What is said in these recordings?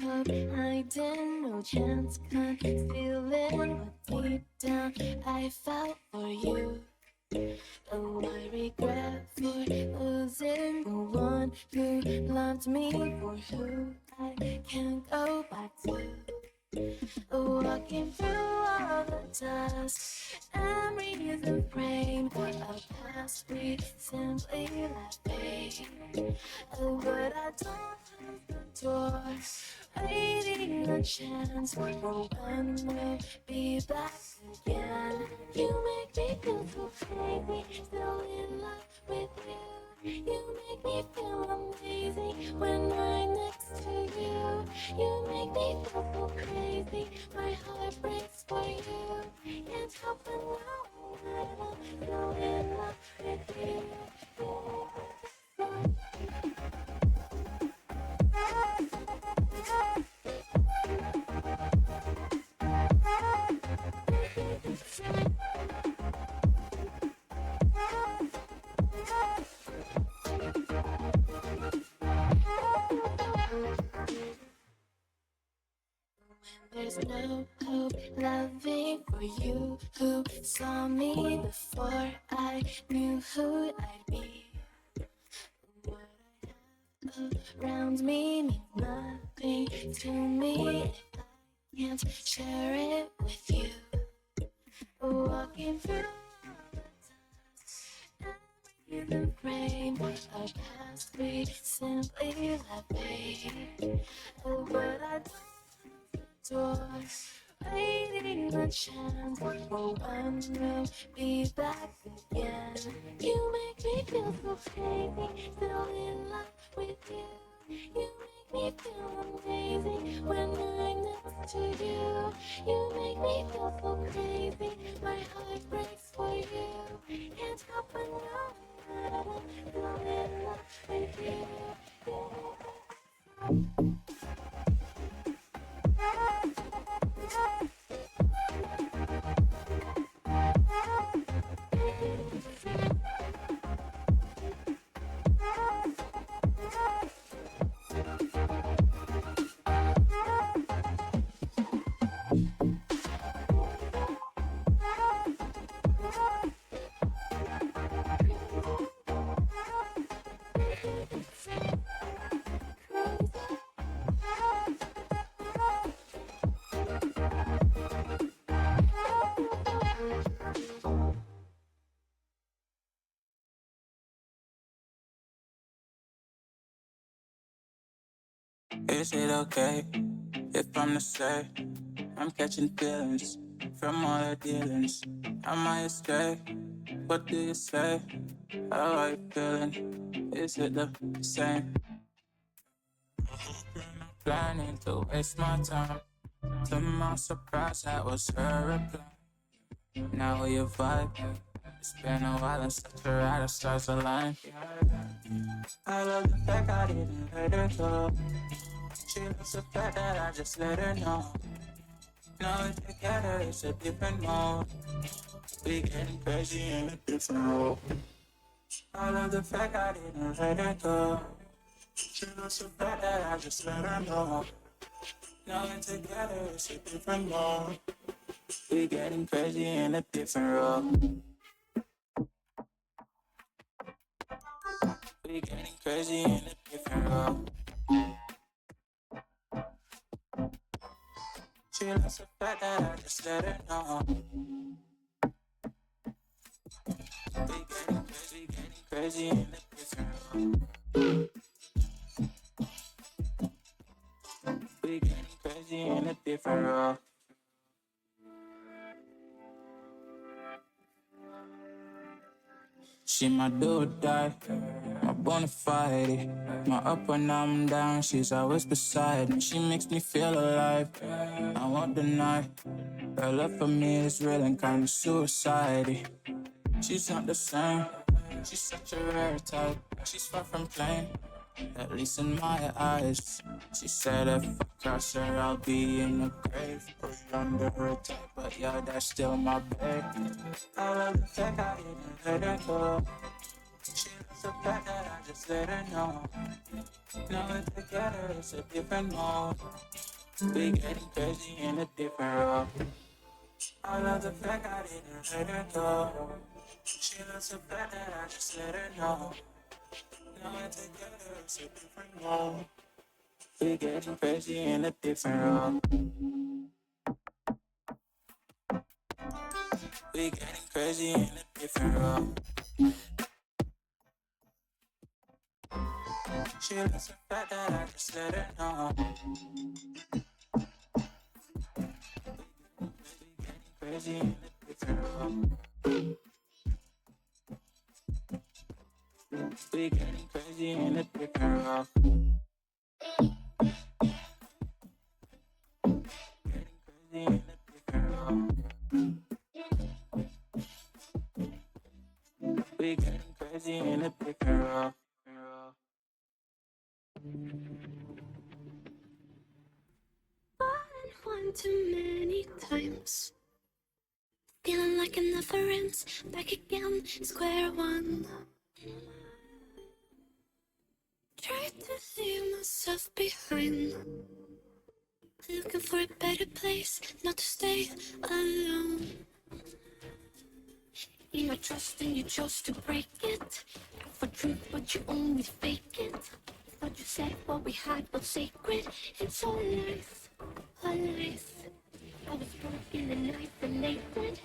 hiding, no chance concealing what deep down I felt for you. Oh, I regret for losing the one who loved me, for who I can't go back to. Walking through all the dust, memories and frame of past we simply let fade. But I don't close the door, waiting a chance for when we'll be back again. You make me feel so crazy, still in love with you. You make me feel amazing when I'm next to you. You make me feel so crazy, my heart breaks for you. Can't help but know that I'm still in love with you. There's no hope loving for you who saw me before I knew who I'd be. What I have around me means nothing to me if I can't share it with you. Walking through the frame of past we simply let fade. But I don't waiting a chance for when we'll be back again. You make me feel so crazy, still in love with you. You make me feel amazing when I'm next to you. You make me feel so crazy, my heart breaks for you. Can't help but know that I'm still in love with you. Is it okay if I'm to say I'm catching feelings from all the dealings? Am I astray? What do you say? How are you feeling? Is it the same? Planning to waste my time. To my surprise, that was her reply. Now we vibe. It's been a while and such a ride, the stars align. I love the fact I didn't let her go. She loves the fact that I just let her know. Now we're together, it's a different mode. We getting crazy in a different role. I love the fact I didn't let her go. She loves the fact that I just let her know. Now we're together, it's a different mode. We getting crazy in a different role. We getting crazy in a different role. She loves the fact that I just let her know. We getting crazy in a different role. We getting crazy in a different role. She my do or die, my bona fide. My up when I'm down, she's always beside me. She makes me feel alive, I won't deny. Her love for me is real and kinda suicide. She's not the same, she's such a rare type. She's far from plain, at least in my eyes. She said if I cross her, I'll be in the grave or under her type. But yeah, that's still my babe. I love the fact I didn't let her go. She loves so bad that I just let her know. Now we're together, it's a different mode. We getting crazy in a different role. I love the fact I didn't let her go. She looks so bad that I just let her know. Now we're together, it's a different mode. We getting crazy in a different role. We getting crazy in a different role. She looks so bad that I just let her know. Crazy in a different role. We getting crazy in a different role. Getting crazy in a different role. We getting crazy in a different role. One too many times. Feeling like it never ends. Back again, square one. Try to leave myself behind. Looking for a better place, not to stay alone. In my trust and you chose to break it. For truth, but you only fake it. Thought you said what we had was sacred. It's all lies, all lies. I was broken and isolated,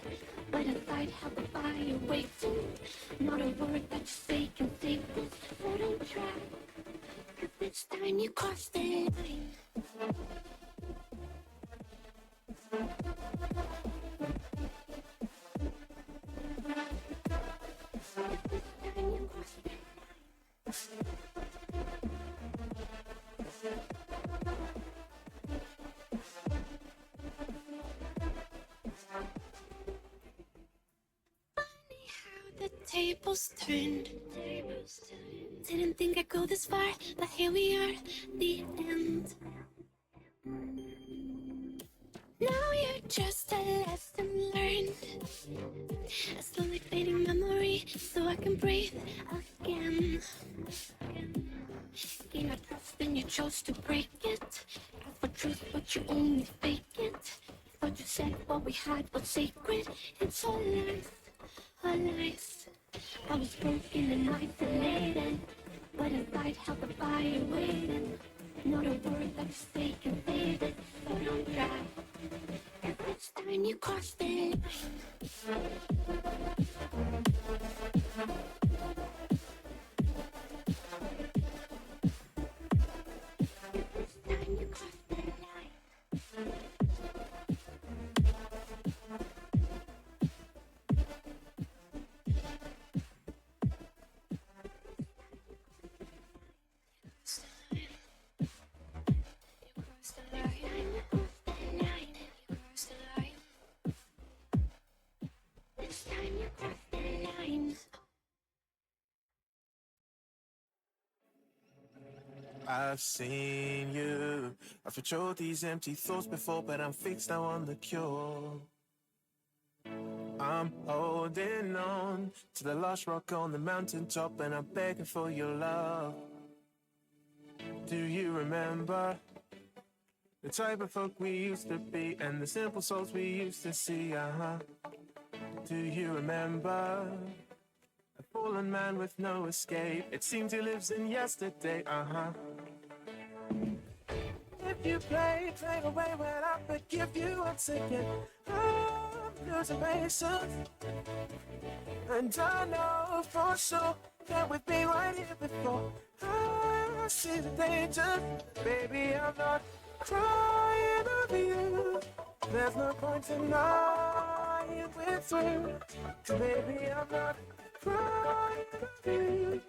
but inside held the fire waiting. Not a word that you say can save this, so don't try. 'Cause this time you crossed the line. The tables turned. Didn't think I'd go this far, but here we are, the end. Now you're just a lesson learned. A slowly fading memory, so I can breathe again. Gain my trust and you chose to break it. Ask for truth, but you only fake it. Thought you said what we had was sacred. It's all lies, all lies. I was broken and isolated, but inside held the fire waiting. Not a word that you say can save it, so don't try. 'Cause this time you crossed the line. I've seen you. I've patrolled these empty thoughts before, but I'm fixed now on the cure. I'm holding on to the last rock on the mountaintop, and I'm begging for your love. Do you remember the type of folk we used to be and the simple souls we used to see? Do you remember a fallen man with no escape? It seems he lives in yesterday. If you play away when I forgive you once again, I'm losing patience. And I know for sure that we've been right here before. I see the danger, baby, I'm not crying over you. There's no point denying we're through. Baby, I'm not crying over you.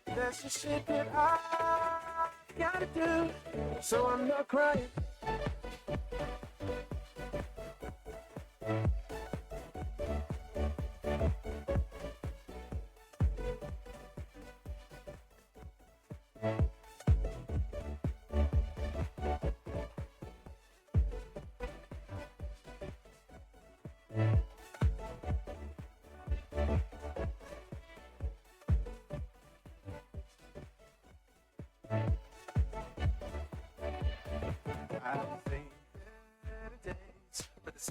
That's the shit that I gotta do, so I'm not crying.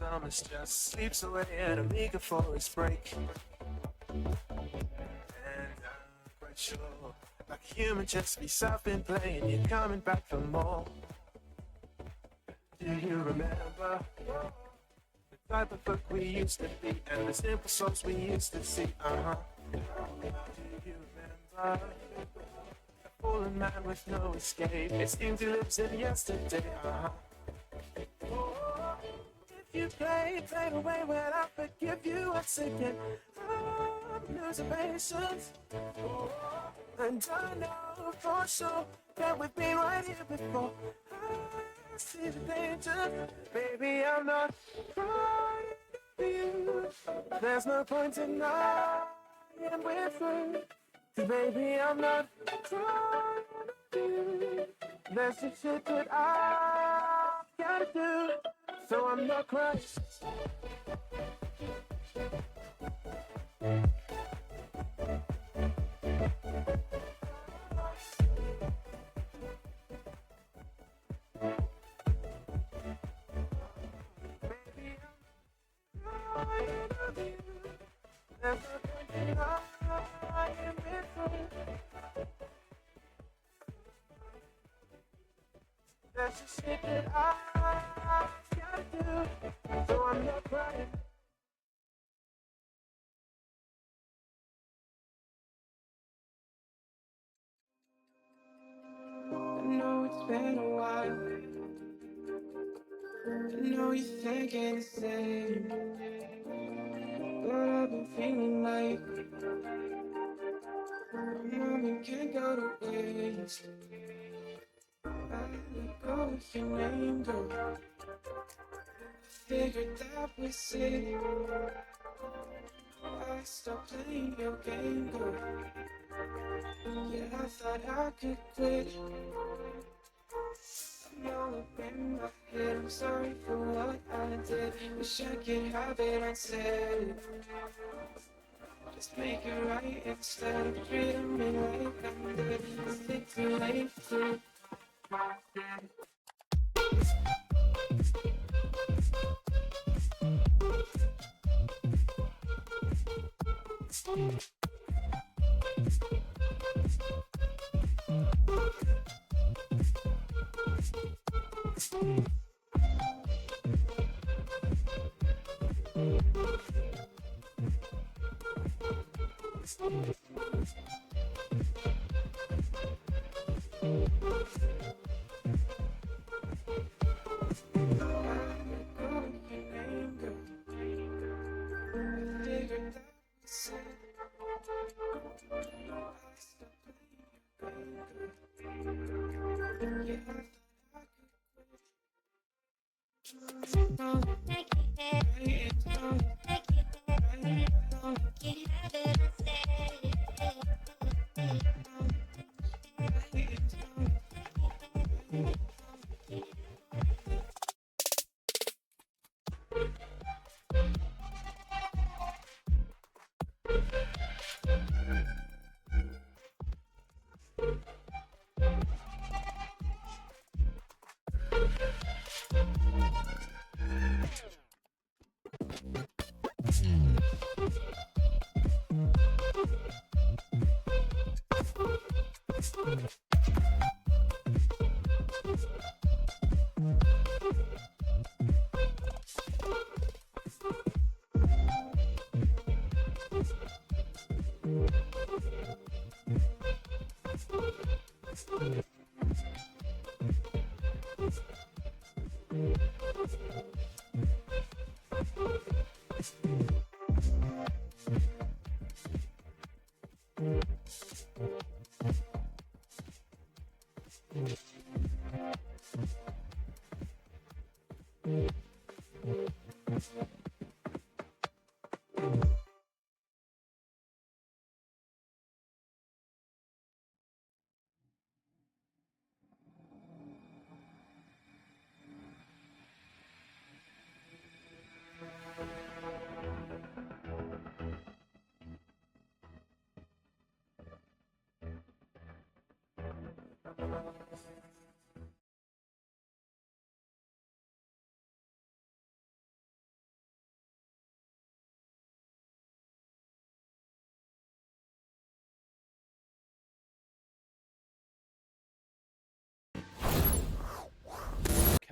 summer's just sleeps away at a meager forest break. And I'm quite sure, like a human just be been playing, you're coming back for more. Do you remember the type of book we used to be and the simple songs we used to see? Do you remember a fallen man with no escape? It seems he lives in yesterday. If you play away, well, I forgive you once again. I'm losing patience, and I know for sure that we've been right here before. I see the danger, baby, I'm not crying for you. There's no point in denying we're through. 'Cause baby, I'm not crying for you. There's just shit that I gotta do, so I'm not crying. That's the shit that I gotta do, so I'm not crying. I know it's been a while. I know you're thinking the same, but I've been feeling like a moment can't go to waste. I let go of your name, girl. Figured that was it. I stopped playing your game, girl. Yeah, I thought I could quit. I'm all up in my head. I'm sorry for what I did. Wish I could have it unsaid. Just make it right instead of treating me like I'm dead. Is it too late to my dead?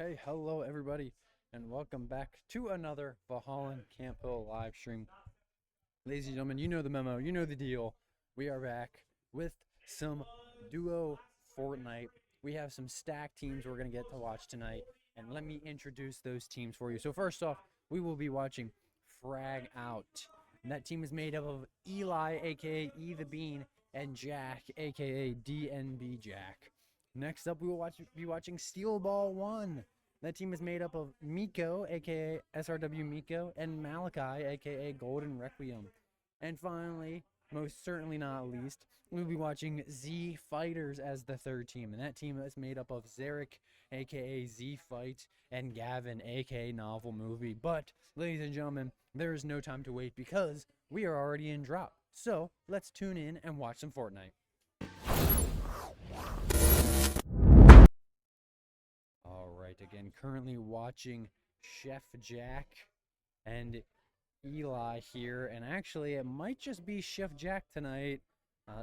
Okay, hello everybody, and welcome back to another Valhallan Camp Hill live stream. Ladies and gentlemen, you know the memo, you know the deal. We are back with some duo Fortnite. We have some stacked teams we're going to get to watch tonight, and let me introduce those teams for you. So first off, we will be watching Frag Out. And that team is made up of Eli, aka E the Bean, and Jack, aka DNB Jack. Next up, we will be watching SteelBall 1. That team is made up of Miko, aka SRW Miko, and Malachi, aka Golden Requiem. And finally, most certainly not least, we'll be watching Zfighters as the third team. And that team is made up of Zarek, aka Z-Fight, and Gavin, aka Novel Movie. But, ladies and gentlemen, there is no time to wait because we are already in drop. So, let's tune in and watch some Fortnite. Alright, again, currently watching Chef Jack and Eli here, and actually it might just be Chef Jack tonight.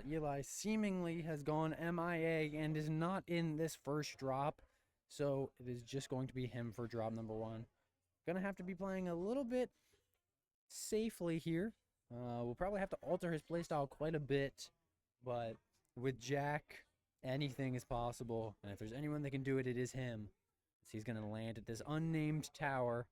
Eli seemingly has gone MIA and is not in this first drop, so it is just going to be him for drop number 1. Gonna have to be playing a little bit safely here. We'll probably have to alter his playstyle quite a bit, but with Jack, anything is possible, and if there's anyone that can do it, it is him. So he's gonna land at this unnamed tower.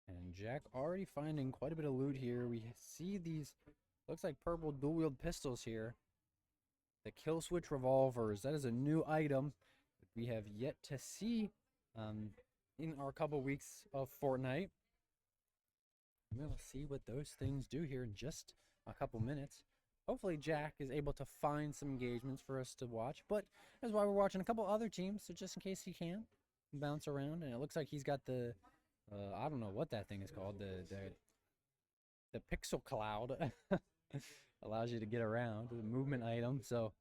And Jack already finding quite a bit of loot here. We see these, looks like purple dual-wield pistols here. The kill switch revolvers, that is a new item that we have yet to see in our couple weeks of Fortnite. We'll see what those things do here in just a couple minutes. Hopefully Jack is able to find some engagements for us to watch, but that's why we're watching a couple other teams, so just in case he can bounce around. And it looks like he's got the I don't know what that thing is called, the pixel cloud. Allows you to get around, the movement item. So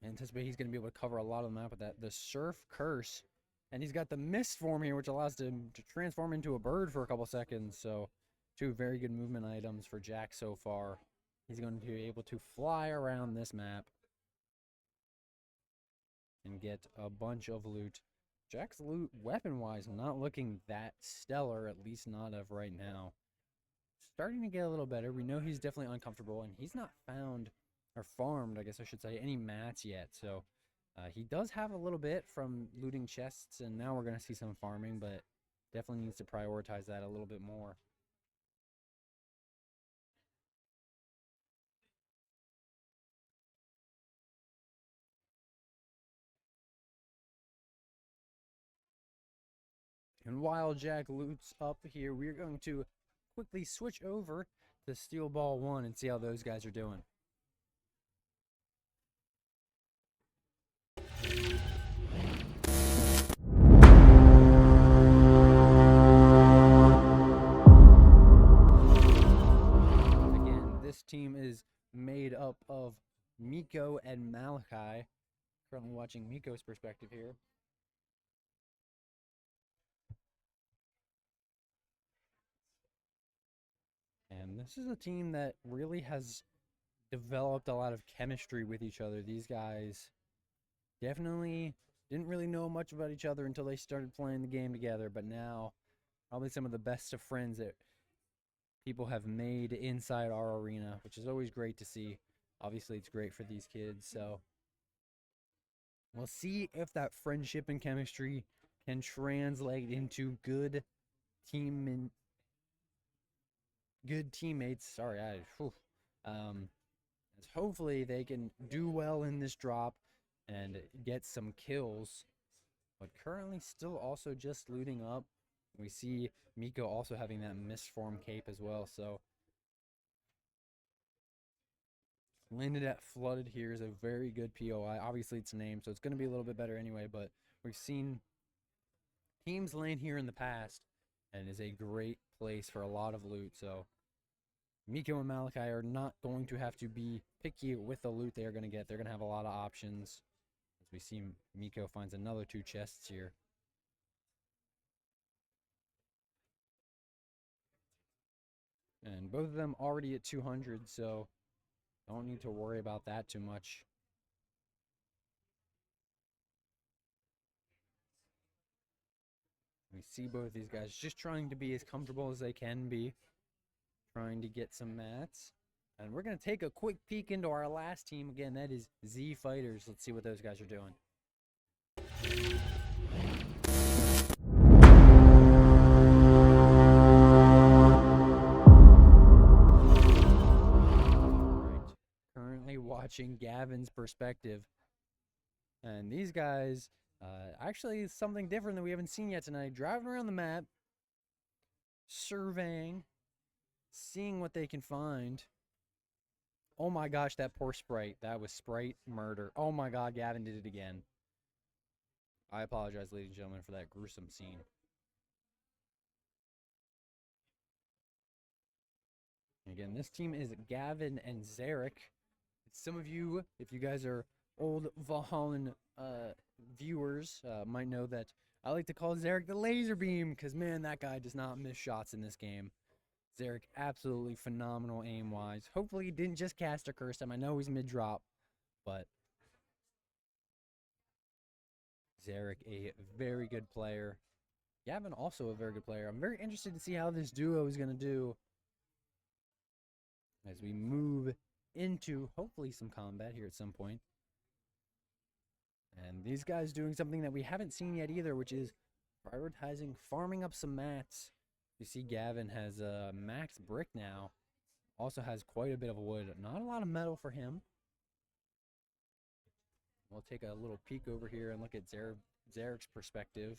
I anticipate he's going to be able to cover a lot of the map with that. The surf curse, and he's got the mist form here, which allows him to transform into a bird for a couple seconds. So 2 very good movement items for Jack so far. He's going to be able to fly around this map and get a bunch of loot. Jack's loot, weapon-wise, not looking that stellar, at least not of right now. Starting to get a little better. We know he's definitely uncomfortable, and he's not found, or farmed, I guess I should say, any mats yet. So he does have a little bit from looting chests, and now we're going to see some farming, but definitely needs to prioritize that a little bit more. And while Jack loots up here, we're going to quickly switch over to SteelBall 1 and see how those guys are doing. Again, this team is made up of Miko and Malachi. Currently watching Miko's perspective here. And this is a team that really has developed a lot of chemistry with each other. These guys definitely didn't really know much about each other until they started playing the game together, but now probably some of the best of friends that people have made inside our arena, which is always great to see. Obviously, it's great for these kids, so we'll see if that friendship and chemistry can translate into good teammates. Sorry, as hopefully they can do well in this drop and get some kills. But currently still also just looting up. We see Miko also having that misform cape as well. So landed at flooded here is a very good POI. Obviously it's named, so it's going to be a little bit better anyway. But we've seen teams land here in the past, and it is a great place for a lot of loot. So Miko and Malachi are not going to have to be picky with the loot they are going to get. They're going to have a lot of options. we see Miko finds another 2 chests here. And both of them already at 200, so don't need to worry about that too much. We see both these guys just trying to be as comfortable as they can be, trying to get some mats. And we're going to take a quick peek into our last team. Again, that is Zfighters. Let's see what those guys are doing. Currently watching Gavin's perspective. And these guys, actually something different that we haven't seen yet tonight. Driving around the map, surveying, seeing what they can find. Oh my gosh, that poor Sprite. That was Sprite murder. Oh my god, Gavin did it again. I apologize, ladies and gentlemen, for that gruesome scene. Again, this team is Gavin and Zarek. Some of you, if you guys are old Valhallan viewers, might know that I like to call Zarek the laser beam, because man, that guy does not miss shots in this game. Zarek, absolutely phenomenal aim-wise. Hopefully he didn't just cast a curse him. I know he's mid-drop, but Zarek, a very good player. Gavin, also a very good player. I'm very interested to see how this duo is going to do as we move into, hopefully, some combat here at some point. And these guys doing something that we haven't seen yet either, which is prioritizing farming up some mats. You see Gavin has a max brick now. Also has quite a bit of wood. Not a lot of metal for him. We'll take a little peek over here and look at Zarek's perspective.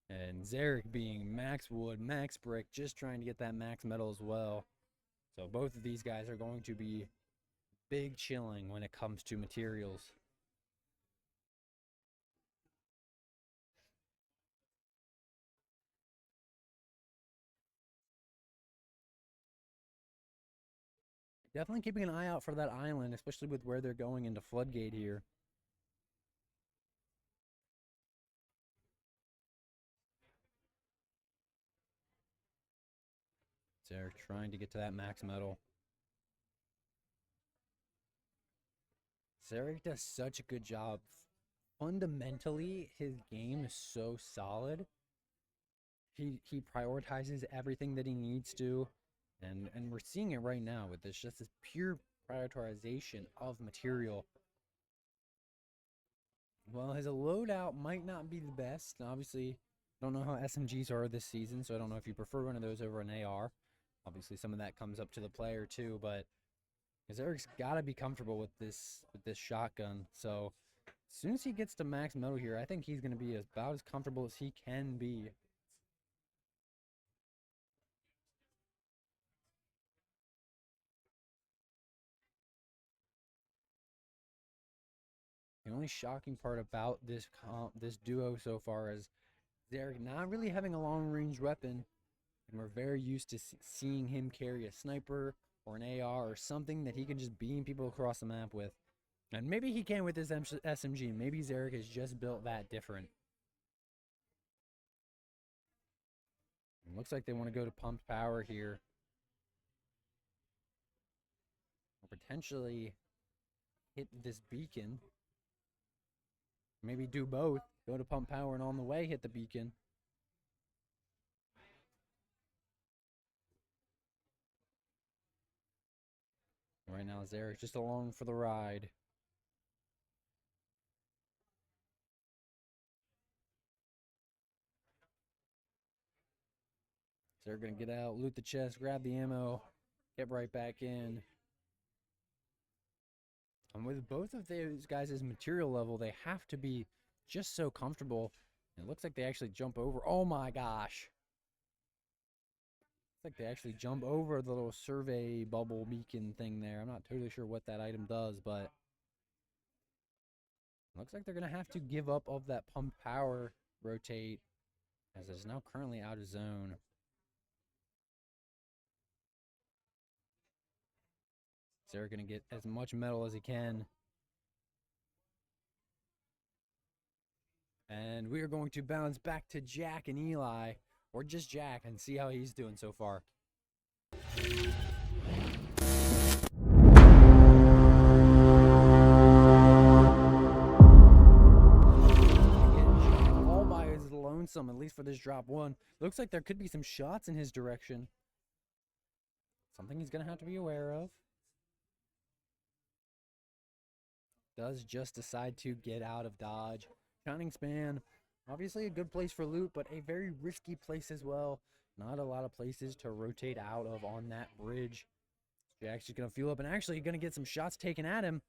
And Zarek being max wood, max brick, just trying to get that max metal as well. So both of these guys are going to be big chilling when it comes to materials. Definitely keeping an eye out for that island, especially with where they're going into Floodgate here. Zarek trying to get to that max metal. Zarek does such a good job. Fundamentally, his game is so solid. He prioritizes everything that he needs to. And we're seeing it right now with this pure prioritization of material. Well, his loadout might not be the best. Obviously, I don't know how SMGs are this season, so I don't know if you prefer one of those over an AR. Obviously, some of that comes up to the player too, but Eric's got to be comfortable with this shotgun. So as soon as he gets to max metal here, I think he's going to be about as comfortable as he can be. The only shocking part about this duo so far is Zarek not really having a long-range weapon, and we're very used to seeing him carry a sniper or an AR or something that he can just beam people across the map with. And maybe he can with this SMG. Maybe Zarek has just built that different. It looks like they want to go to pumped power here. Or potentially hit this beacon. Maybe do both. Go to pump power and on the way hit the beacon. Right now, Zarek's just along for the ride. They're going to get out, loot the chest, grab the ammo, get right back in. And with both of those guys' material level, they have to be just so comfortable. It looks like they actually jump over. Oh my gosh. Looks like they actually jump over the little survey bubble beacon thing there. I'm not totally sure what that item does, but looks like they're going to have to give up of that pump power rotate, as it's now currently out of zone. So they're going to get as much metal as he can. And we are going to bounce back to Jack and Eli, or just Jack, and see how he's doing so far. All by his lonesome, at least for this drop one. Looks like there could be some shots in his direction. Something he's going to have to be aware of. Does just decide to get out of dodge. Shining Span, obviously a good place for loot, but a very risky place as well. Not a lot of places to rotate out of on that bridge. Jack's just going to fuel up and actually going to get some shots taken at him.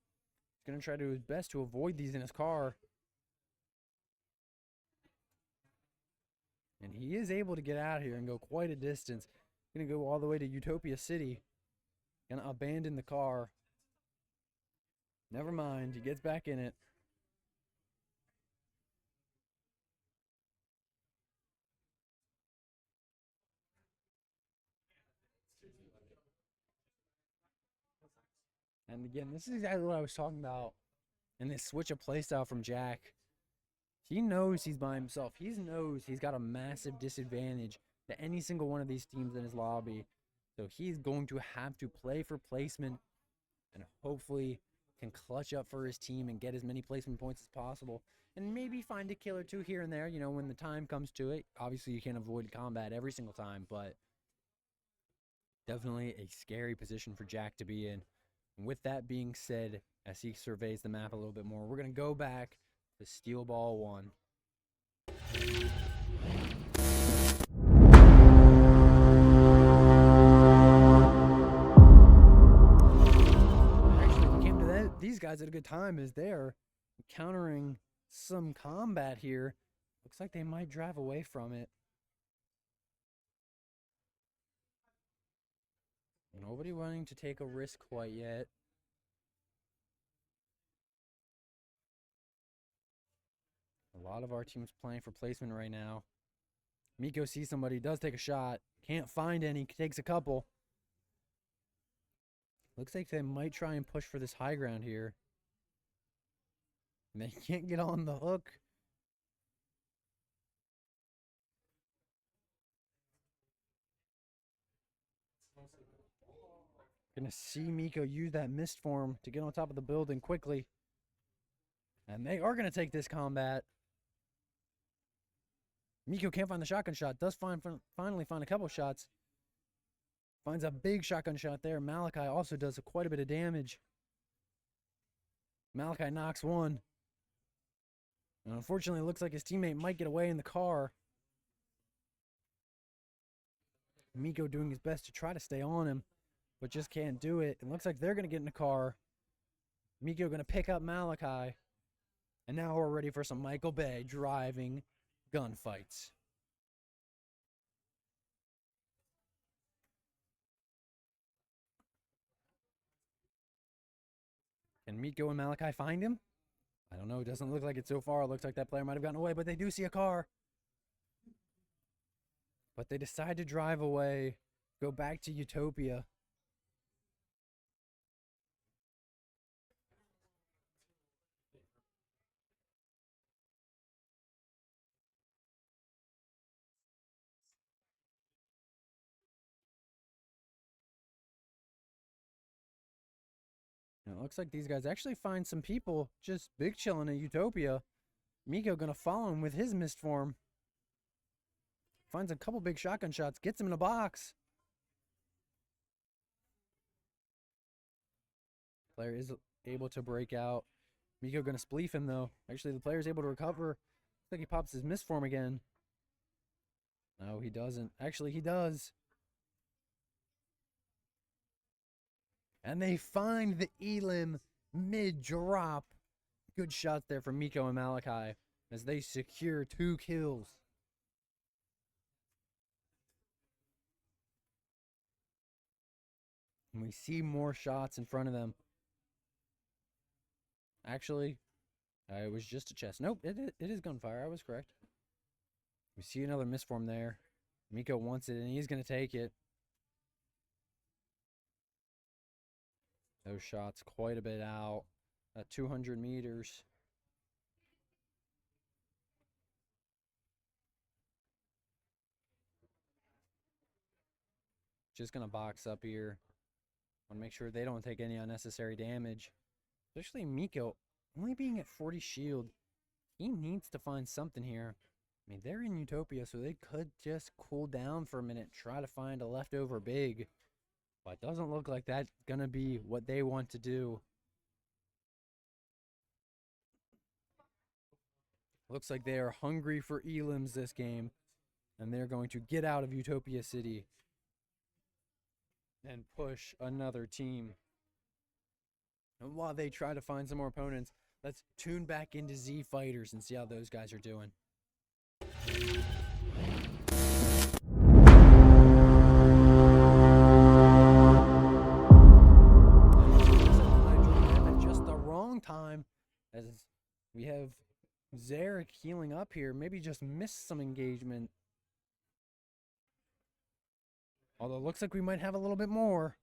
He's going to try to do his best to avoid these in his car. And he is able to get out of here and go quite a distance. Going to go all the way to Utopia City. Going to abandon the car. Never mind, he gets back in it. And again, this is exactly what I was talking about in this switch of playstyle from Jack. He knows he's by himself. He knows he's got a massive disadvantage to any single one of these teams in his lobby. So he's going to have to play for placement and hopefully can clutch up for his team and get as many placement points as possible. And maybe find a kill or two here and there, you know, when the time comes to it. Obviously, you can't avoid combat every single time, but definitely a scary position for Jack to be in. And with that being said, as he surveys the map a little bit more, we're going to go back to SteelBall 1. Actually, we came to these guys at a good time as they're encountering some combat here. Looks like they might drive away from it. Nobody wanting to take a risk quite yet. A lot of our team's playing for placement right now. Miko sees somebody, does take a shot. Can't find any, takes a couple. Looks like they might try and push for this high ground here. And they can't get on the hook. Gonna see Miko use that mist form to get on top of the building quickly. And they are gonna take this combat. Miko can't find the shotgun shot. Does finally find a couple shots. Finds a big shotgun shot there. Malachi also does quite a bit of damage. Malachi knocks one. And unfortunately, it looks like his teammate might get away in the car. Miko doing his best to try to stay on him, but just can't do it. It looks like they're going to get in the car. Miko going to pick up Malachi. And now we're ready for some Michael Bay driving gunfights. Can Miko and Malachi find him? I don't know. It doesn't look like it so far. It looks like that player might have gotten away, but they do see a car. But they decide to drive away, go back to Utopia. And it looks like these guys actually find some people just big chilling in Utopia. Miko gonna follow him with his mist form. Finds a couple big shotgun shots, gets him in a box. Player is able to break out. Miko gonna spleef him though. Actually, the player's able to recover. Looks like he pops his mist form again. No, he doesn't. Actually, he does. And they find the Elim mid-drop. Good shots there from Miko and Malachi as they secure 2 kills. And we see more shots in front of them. Actually, it was just a chest. Nope, it is gunfire. I was correct. We see another misform there. Miko wants it, and he's going to take it. Those shots quite a bit out at 200 meters. just going to box up here. Want to make sure they don't take any unnecessary damage. Especially Miko, only being at 40 shield. He needs to find something here. I mean, they're in Utopia, so they could just cool down for a minute, try to find a leftover big. But it doesn't look like that's going to be what they want to do. Looks like they are hungry for elims this game. And they're going to get out of Utopia City and push another team. And while they try to find some more opponents, let's tune back into Zfighters and see how those guys are doing. At just the wrong time, as we have Zarek healing up here, maybe just missed some engagement. Although it looks like we might have a little bit more.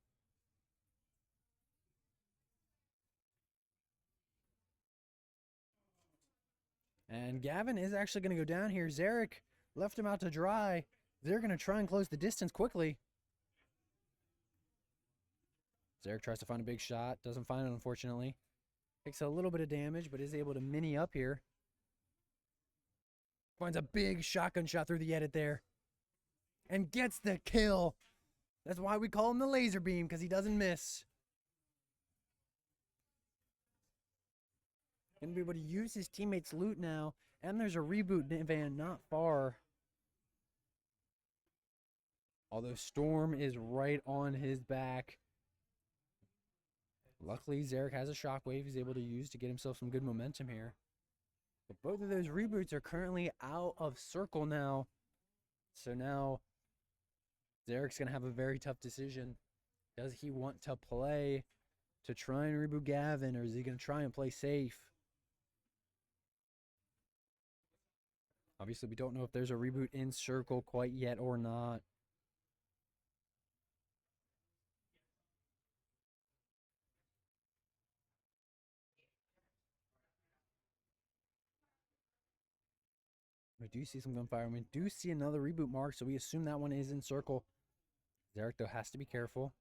And Gavin is actually going to go down here. Zarek left him out to dry. They're going to try and close the distance quickly. Zarek tries to find a big shot. Doesn't find it, unfortunately. Takes a little bit of damage, but is able to mini up here. Finds a big shotgun shot through the edit there. And gets the kill. That's why we call him the laser beam, because he doesn't miss. Gonna be able to use his teammates' loot now. And there's a reboot van not far. Although Storm is right on his back. Luckily, Zarek has a shockwave he's able to use to get himself some good momentum here. But both of those reboots are currently out of circle now. So now Zarek's going to have a very tough decision. Does he want to play to try and reboot Gavin, or is he going to try and play safe? Obviously, we don't know if there's a reboot in circle quite yet or not. We do see some gunfire, and we do see another reboot mark, so we assume that one is in circle. Zarek, though, has to be careful.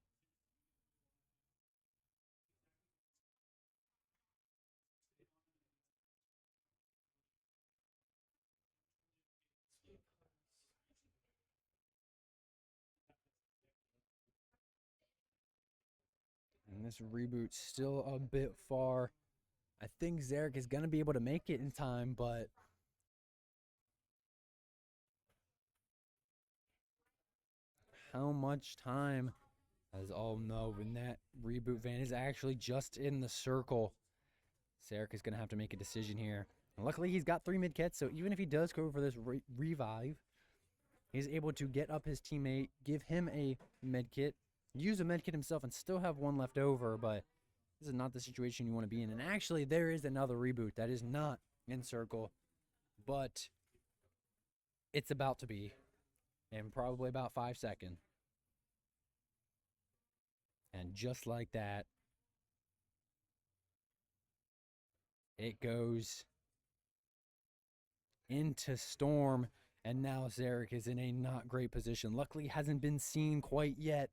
And this reboot's still a bit far. I think Zarek is going to be able to make it in time, but how much time? As all know, when that reboot van is actually just in the circle, Zarek is going to have to make a decision here. And luckily, he's got 3 mid-kits, so even if he does go for this revive, he's able to get up his teammate, give him a med-kit, use a med-kit himself, and still have one left over, but this is not the situation you want to be in. And actually, there is another reboot that is not in circle, but it's about to be in probably about 5 seconds. And just like that, it goes into Storm, and now Zarek is in a not great position. Luckily, hasn't been seen quite yet.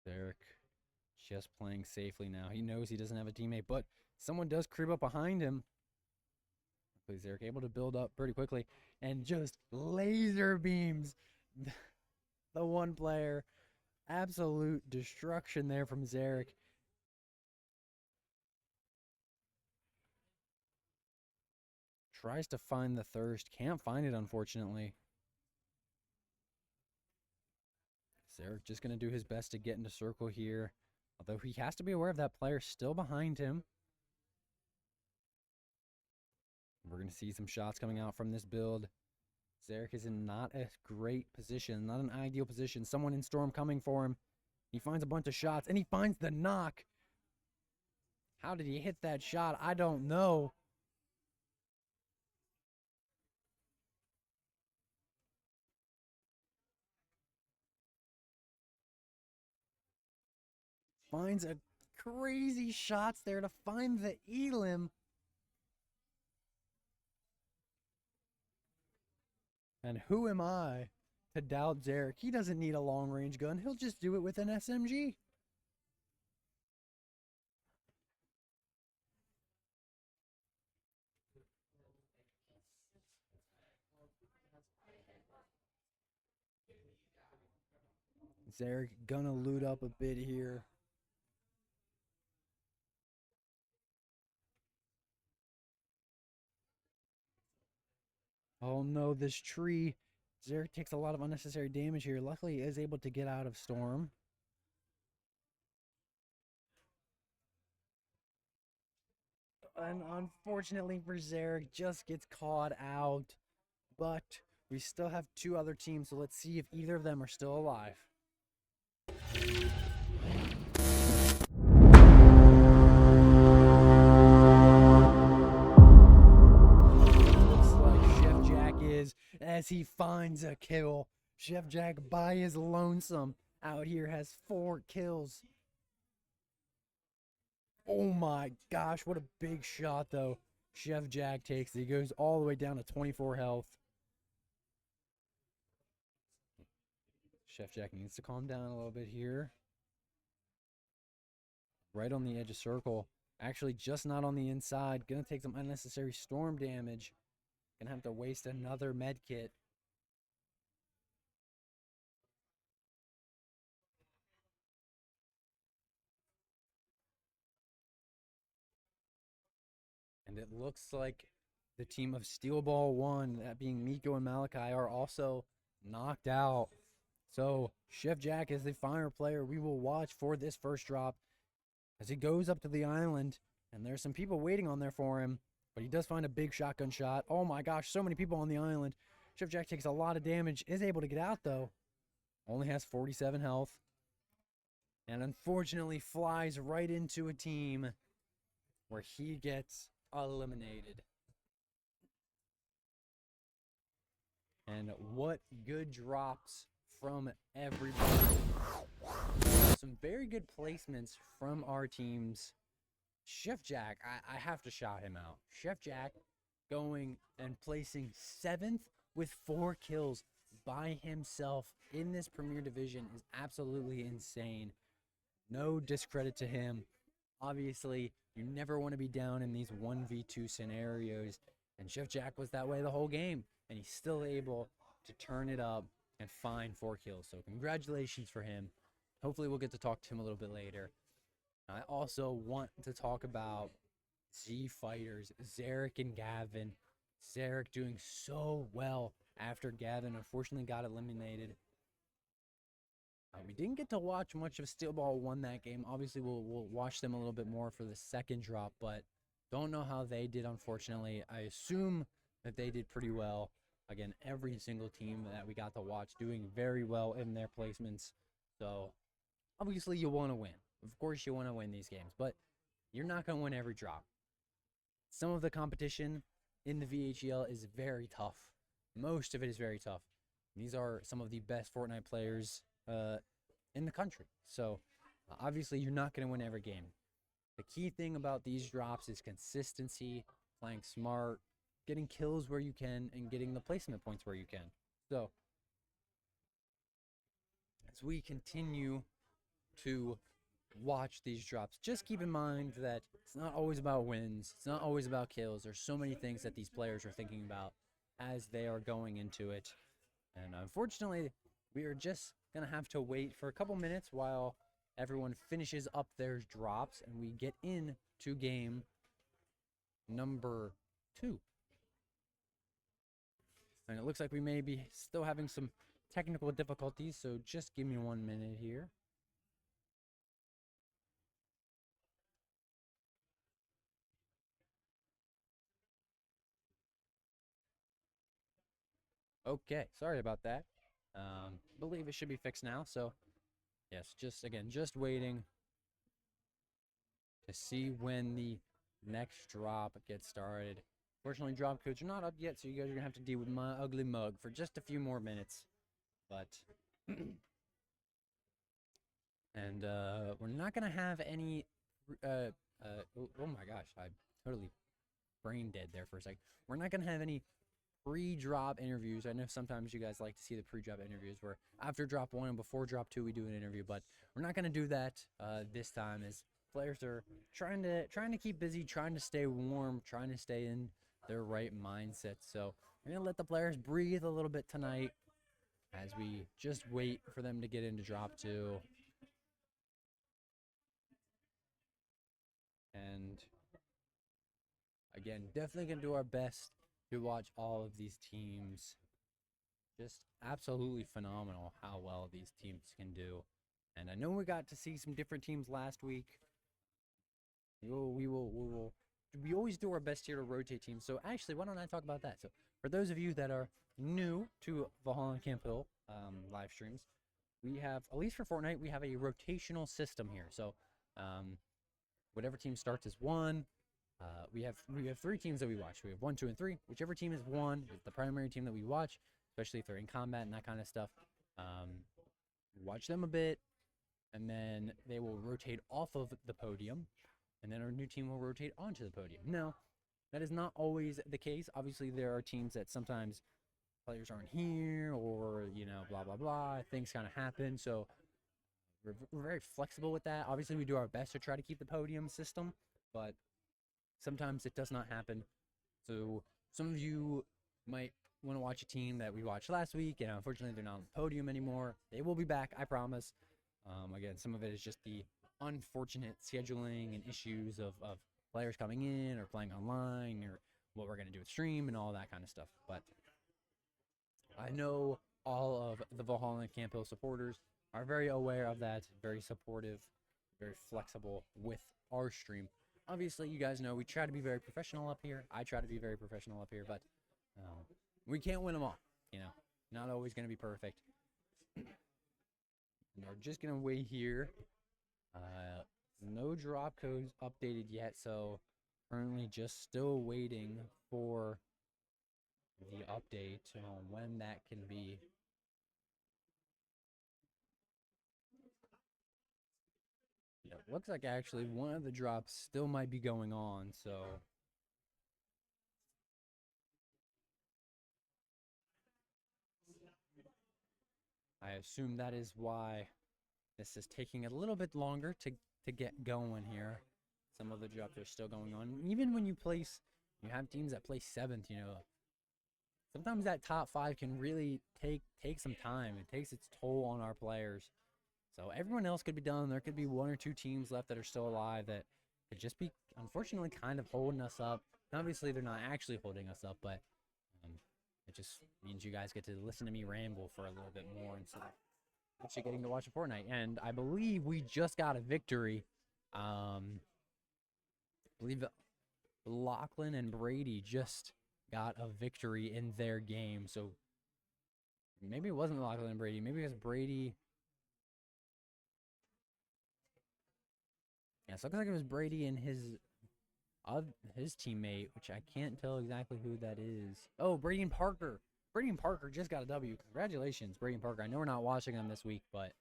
Zarek just playing safely now. He knows he doesn't have a teammate, but someone does creep up behind him. Zarek able to build up pretty quickly and just laser beams the one player. Absolute destruction there from Zarek. Tries to find the thirst. Can't find it, unfortunately. Zarek just going to do his best to get into circle here. Although he has to be aware of that player still behind him. We're going to see some shots coming out from this build. Zarek is in not a great position, not an ideal position. Someone in Storm coming for him. He finds a bunch of shots, and he finds the knock. How did he hit that shot? I don't know. finds a crazy shots there to find the elim. And who am I to doubt Zarek? He doesn't need a long-range gun. He'll just do it with an SMG. Zarek gonna loot up a bit here. Oh no, this tree. Zarek takes a lot of unnecessary damage here. Luckily, he is able to get out of storm. And unfortunately for Zarek, just gets caught out. But we still have two other teams, so let's see if either of them are still alive. Looks like Chef Jack is, as he finds a kill. Chef Jack by his lonesome out here has 4 kills. Oh my gosh, what a big shot though. Chef Jack takes it. He goes all the way down to 24 health. Chef Jack needs to calm down a little bit here. Right on the edge of circle. Actually, just not on the inside. Gonna take some unnecessary storm damage. Gonna have to waste another med kit. And it looks like the team of SteelBall 1, that being Miko and Malachi, are also knocked out. So Chef Jack is the final player we will watch for this first drop as he goes up to the island. And there's some people waiting on there for him, but he does find a big shotgun shot. Oh my gosh, so many people on the island. Chef Jack takes a lot of damage, is able to get out though. Only has 47 health. And unfortunately flies right into a team where he gets eliminated. And what good drops from everybody. Some very good placements from our teams. Chef Jack, I have to shout him out. Chef Jack going and placing 7th with 4 kills by himself in this Premier Division is absolutely insane. No discredit to him. Obviously, you never want to be down in these 1v2 scenarios. And Chef Jack was that way the whole game. And he's still able to turn it up and find 4 kills. So congratulations for him. Hopefully we'll get to talk to him a little bit later. I also want to talk about Zfighters, Zarek and Gavin. Zarek doing so well after Gavin unfortunately got eliminated. We didn't get to watch much of SteelBall 1 that game. Obviously, we'll watch them a little bit more for the second drop, but don't know how they did, unfortunately. I assume that they did pretty well. Again, every single team that we got to watch doing very well in their placements. So, obviously, you want to win. Of course, you want to win these games, but you're not going to win every drop. Some of the competition in the VHEL is very tough. Most of it is very tough. These are some of the best Fortnite players in the country. So, obviously, you're not going to win every game. The key thing about these drops is consistency, playing smart, getting kills where you can, and getting the placement points where you can. So, as we continue to watch these drops, just keep in mind that it's not always about wins. It's not always about kills. There's so many things that these players are thinking about as they are going into it. And unfortunately, we are just going to have to wait for a couple minutes while everyone finishes up their drops and we get into game number 2. And it looks like we may be still having some technical difficulties, so just give me 1 minute here. Okay, sorry about that. Believe it should be fixed now, so yes, just waiting to see when the next drop gets started. Fortunately, drop codes are not up yet, so you guys are gonna have to deal with my ugly mug for just a few more minutes. But And we're not going to have any. Oh my gosh, I totally brain dead there for a sec. We're not going to have any pre-drop interviews. I know sometimes you guys like to see the pre-drop interviews where after drop 1 and before drop 2 we do an interview, but we're not going to do that this time, as players are trying to keep busy, trying to stay warm, trying to stay in their right mindset. So we're going to let the players breathe a little bit tonight as we just wait for them to get into drop 2. And again, definitely going to do our best to watch all of these teams. Just absolutely phenomenal how well these teams can do. And I know we got to see some different teams last week. We always do our best here to rotate teams. So actually, why don't I talk about that? So for those of you that are new to Valhallan Camp Hill live streams, we have, at least for Fortnite, we have a rotational system here. So whatever team starts as 1. We have 3 teams that we watch. We have 1, 2, and 3. Whichever team is 1 is the primary team that we watch, especially if they're in combat and that kind of stuff. Watch them a bit, and then they will rotate off of the podium, and then our new team will rotate onto the podium. Now, that is not always the case. Obviously, there are teams that sometimes players aren't here, or, you know, blah, blah, blah. Things kind of happen, so we're very flexible with that. Obviously, we do our best to try to keep the podium system, but sometimes it does not happen. So some of you might want to watch a team that we watched last week, and unfortunately they're not on the podium anymore. They will be back, I promise. Again, some of it is just the unfortunate scheduling and issues of players coming in or playing online, or what we're going to do with stream and all that kind of stuff. But I know all of the Valhallan Camp Hill supporters are very aware of that, very supportive, very flexible with our stream. Obviously, you guys know we try to be very professional up here. I try to be very professional up here, but we can't win them all. You know, not always going to be perfect. And we're just going to wait here. No drop codes updated yet, so currently just still waiting for the update on when that can be. It looks like actually one of the drops still might be going on, so I assume that is why this is taking a little bit longer to get going here. Some of the drops are still going on. Even when you have teams that place 7th, you know, sometimes that top 5 can really take some time. It takes its toll on our players. So everyone else could be done. There could be 1 or 2 teams left that are still alive that could just be, unfortunately, kind of holding us up. Obviously, they're not actually holding us up, but it just means you guys get to listen to me ramble for a little bit more instead of actually getting to watch a Fortnite. And I believe we just got a victory. I believe Lachlan and Brady just got a victory in their game. So maybe it wasn't Lachlan and Brady. Maybe it was Brady. Yeah, so it looks like it was Brady and his teammate, which I can't tell exactly who that is. Oh, Brady and Parker. Brady and Parker just got a W. Congratulations, Brady and Parker. I know we're not watching them this week, but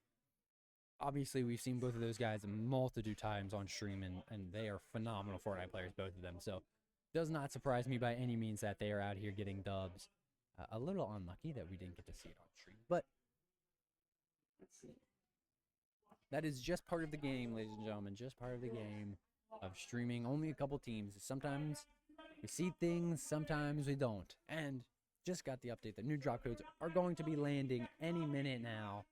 obviously we've seen both of those guys a multitude times on stream, and they are phenomenal Fortnite players, both of them. So it does not surprise me by any means that they are out here getting dubs. A little unlucky that we didn't get to see it on stream, but let's see. That is just part of the game, ladies and gentlemen, just part of the game of streaming only a couple teams. Sometimes we see things, sometimes we don't. And just got the update that new drop codes are going to be landing any minute now.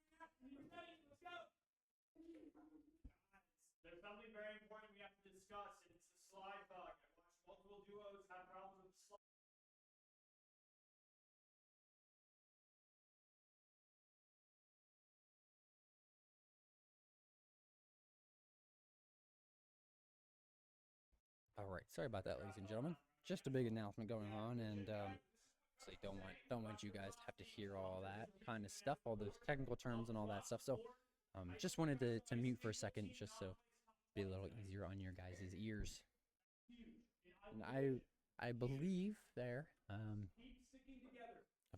There's something very important we have to discuss. It's the slide bug. I watched multiple duos have problems with slide. All right, sorry about that, ladies and gentlemen. Just a big announcement going on, and so don't want you guys to have to hear all that kind of stuff, all those technical terms and all that stuff. So, just wanted to mute for a second, just so be a little easier on your guys' ears. And I believe there, I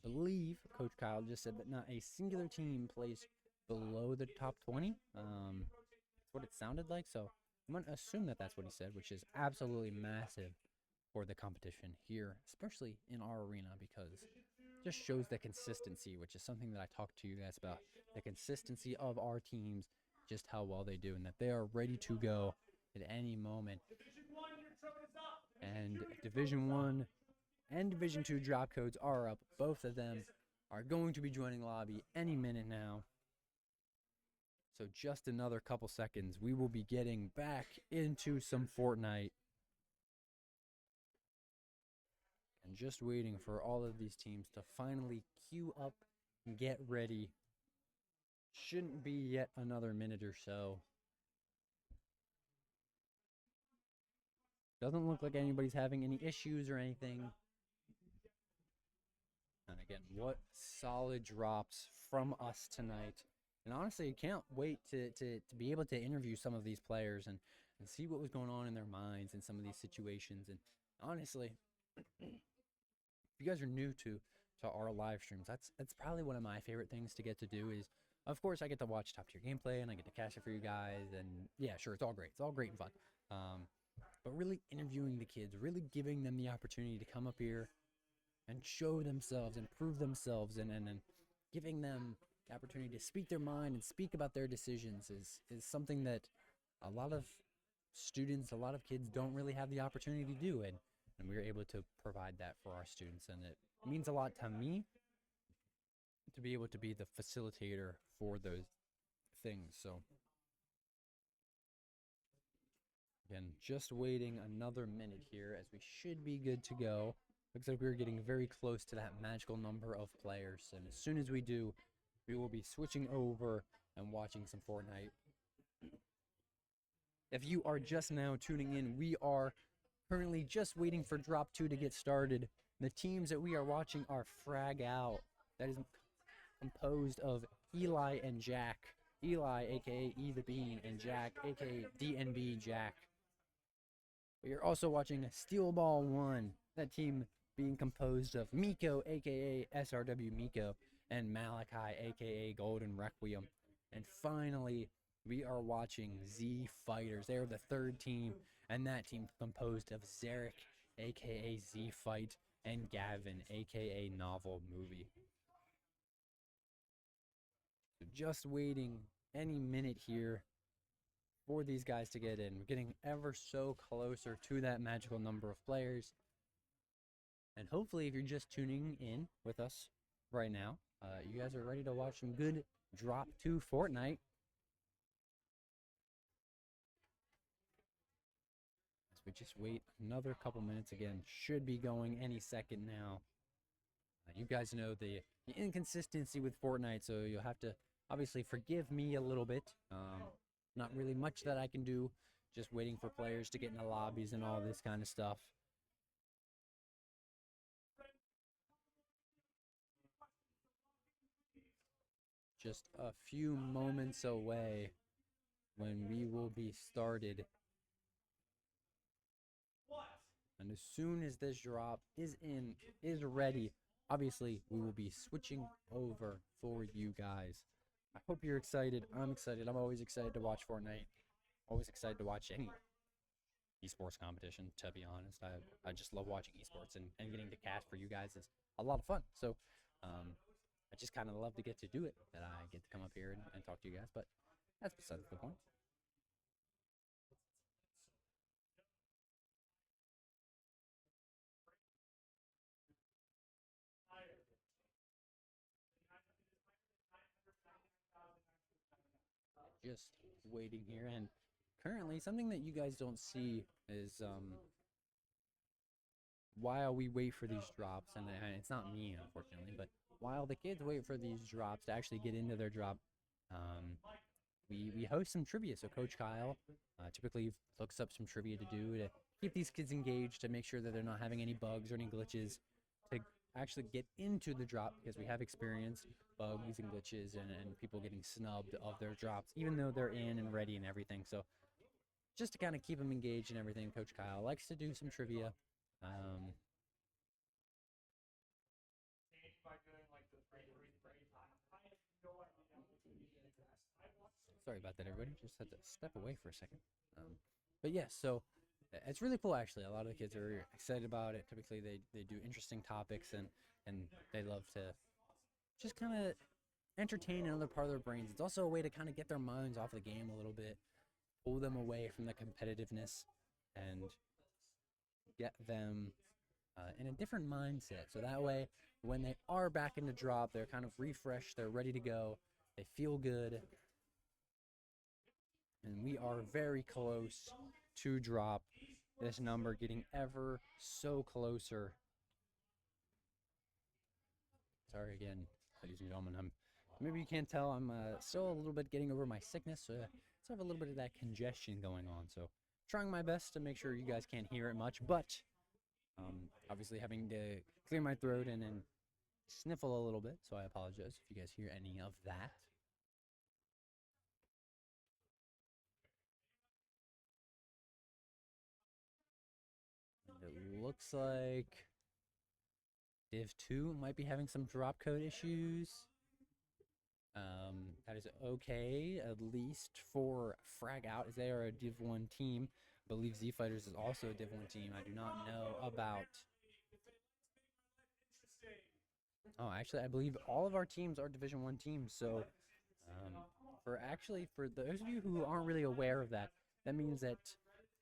believe Coach Kyle just said that not a singular team placed below the top 20. That's what it sounded like. So I'm going to assume that that's what he said, which is absolutely massive for the competition here, especially in our arena, because it just shows the consistency, which is something that I talked to you guys about. The consistency of our teams, just how well they do, and that they are ready to go at any moment. And Division 1 and Division 2 drop codes are up. Both of them are going to be joining lobby any minute now. So just another couple seconds, we will be getting back into some Fortnite. And just waiting for all of these teams to finally queue up and get ready. Shouldn't be yet another minute or so. Doesn't look like anybody's having any issues or anything. And again, what solid drops from us tonight. And honestly, I can't wait to be able to interview some of these players and see what was going on in their minds in some of these situations. And honestly, if you guys are new to our live streams, that's probably one of my favorite things to get to do is, of course, I get to watch top tier gameplay and I get to cash it for you guys. And yeah, sure, it's all great. It's all great and fun. But really interviewing the kids, really giving them the opportunity to come up here and show themselves and prove themselves and giving them the opportunity to speak their mind and speak about their decisions is something that a lot of students, a lot of kids don't really have the opportunity to do. And we're able to provide that for our students. And it means a lot to me to be able to be the facilitator for those things. So again, just waiting another minute here as we should be good to go. Looks like we're getting very close to that magical number of players. And as soon as we do, we will be switching over and watching some Fortnite. If you are just now tuning in, we are currently just waiting for Drop 2 to get started. The teams that we are watching are Frag Out. That is composed of Eli and Jack. Eli, aka E the Bean, and Jack, aka DNB Jack. We are also watching SteelBall 1. That team being composed of Miko, aka SRW Miko, and Malachi, aka Golden Requiem. And finally, we are watching Zfighters. They are the third team, and that team composed of Zarek, aka Zfight, and Gavin, aka Novel Movie. So just waiting any minute here for these guys to get in. We're getting ever so closer to that magical number of players. And hopefully, if you're just tuning in with us right now, you guys are ready to watch some good Drop 2 Fortnite. As we just wait another couple minutes again, should be going any second now. You guys know the inconsistency with Fortnite, so you'll have to obviously forgive me a little bit. Not really much that I can do, just waiting for players to get in the lobbies and all this kind of stuff. Just a few moments away when we will be started. And as soon as this drop is ready, obviously we will be switching over for you guys. I hope you're excited. I'm excited. I'm always excited to watch Fortnite. Always excited to watch any esports competition, to be honest. I just love watching esports, and getting to cast for you guys is a lot of fun. So I just kind of love to get to do it, that I get to come up here and talk to you guys. But that's besides the point. Just waiting here, and currently something that you guys don't see is while we wait for these drops, and it's not me unfortunately, but while the kids wait for these drops to actually get into their drop, we host some trivia. So Coach Kyle typically looks up some trivia to do to keep these kids engaged, to make sure that they're not having any bugs or any glitches, to actually get into the drop, because we have experienced bugs and glitches and people getting snubbed of their drops, even though they're in and ready and everything. So just to kind of keep them engaged and everything, Coach Kyle likes to do some trivia. Sorry about that, everybody. Just had to step away for a second. But yeah, so it's really cool actually. A lot of the kids are excited about it. Typically, they do interesting topics and they love to just kind of entertain another part of their brains. It's also a way to kind of get their minds off the game a little bit, pull them away from the competitiveness, and get them in a different mindset. So that way, when they are back in the drop, they're kind of refreshed, they're ready to go, they feel good. And we are very close to drop. This number getting ever so closer. Sorry again, ladies and gentlemen. Maybe you can't tell, I'm still a little bit getting over my sickness, so I still have a little bit of that congestion going on. So trying my best to make sure you guys can't hear it much, but obviously having to clear my throat and sniffle a little bit, so I apologize if you guys hear any of that. It looks like Div 2 might be having some drop code issues. That is okay, at least for Frag Out, as they are a Div 1 team. I believe Zfighters is also a Div 1 team. I do not know about... Oh, actually, I believe all of our teams are Division 1 teams, so... for those of you who aren't really aware of that, that means that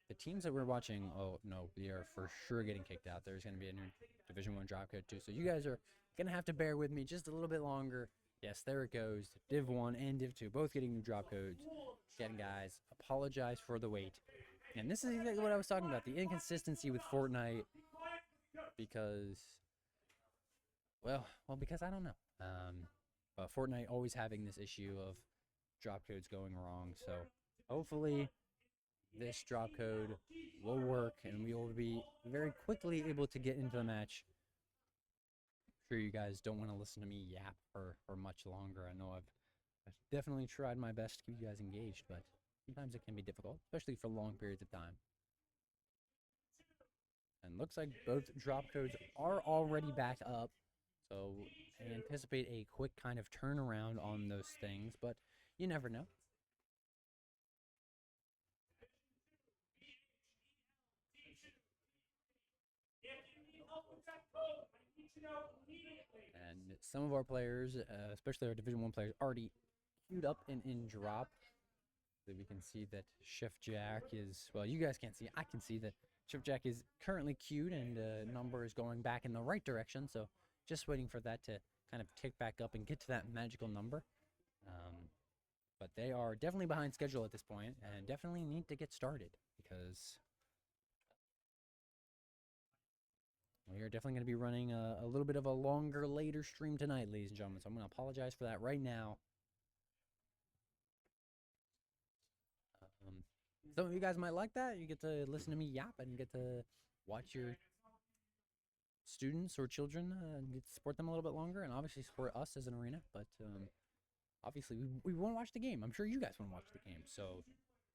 the teams that we're watching, oh no, we are for sure getting kicked out. There's going to be a new Division 1 drop code too, so you guys are going to have to bear with me just a little bit longer. Yes, there it goes. Div 1 and Div 2 both getting new drop codes. Again, guys, apologize for the wait. And this is exactly what I was talking about, the inconsistency with Fortnite, because, well, because I don't know. But Fortnite always having this issue of drop codes going wrong, so hopefully this drop code will work and we will be very quickly able to get into the match. I'm sure you guys don't want to listen to me yap for much longer. I know I've definitely tried my best to keep you guys engaged, but sometimes it can be difficult, especially for long periods of time. And looks like both drop codes are already back up, so I anticipate a quick kind of turnaround on those things, but you never know. And some of our players, especially our Division 1 players, already queued up and in drop. So we can see that Shift Jack is, well, you guys can't see, I can see that Shift Jack is currently queued and number is going back in the right direction. So just waiting for that to kind of tick back up and get to that magical number. But they are definitely behind schedule at this point and definitely need to get started because we are definitely going to be running a little bit of a longer, later stream tonight, ladies and gentlemen. So I'm going to apologize for that right now. Some of you guys might like that. You get to listen to me yap and get to watch your students or children and get to support them a little bit longer and obviously support us as an arena. But obviously, we want to watch the game. I'm sure you guys want to watch the game. So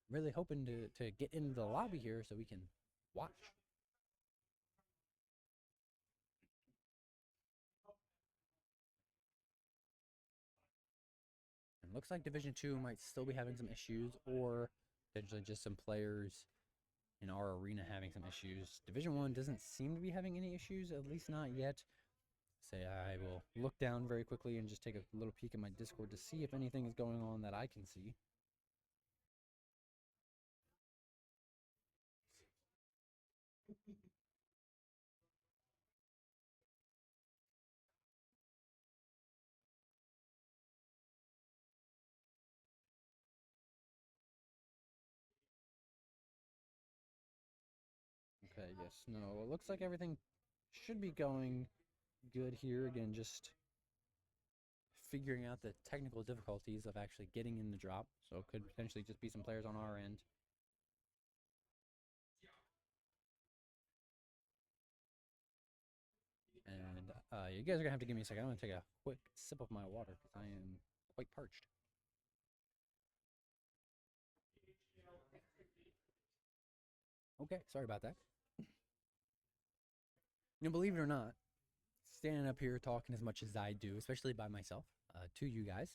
really hoping to get into the lobby here so we can watch. And looks like Division 2 might still be having some issues, or potentially just some players in our arena having some issues. Division 1 doesn't seem to be having any issues, at least not yet. Say I will look down very quickly and just take a little peek at my Discord to see if anything is going on that I can see. Okay, yes, no, it looks like everything should be going good here. Again, just figuring out the technical difficulties of actually getting in the drop. So it could potentially just be some players on our end. And you guys are going to have to give me a second. I'm going to take a quick sip of my water because I am quite parched. Okay, sorry about that. You know, believe it or not, standing up here talking as much as I do, especially by myself, to you guys,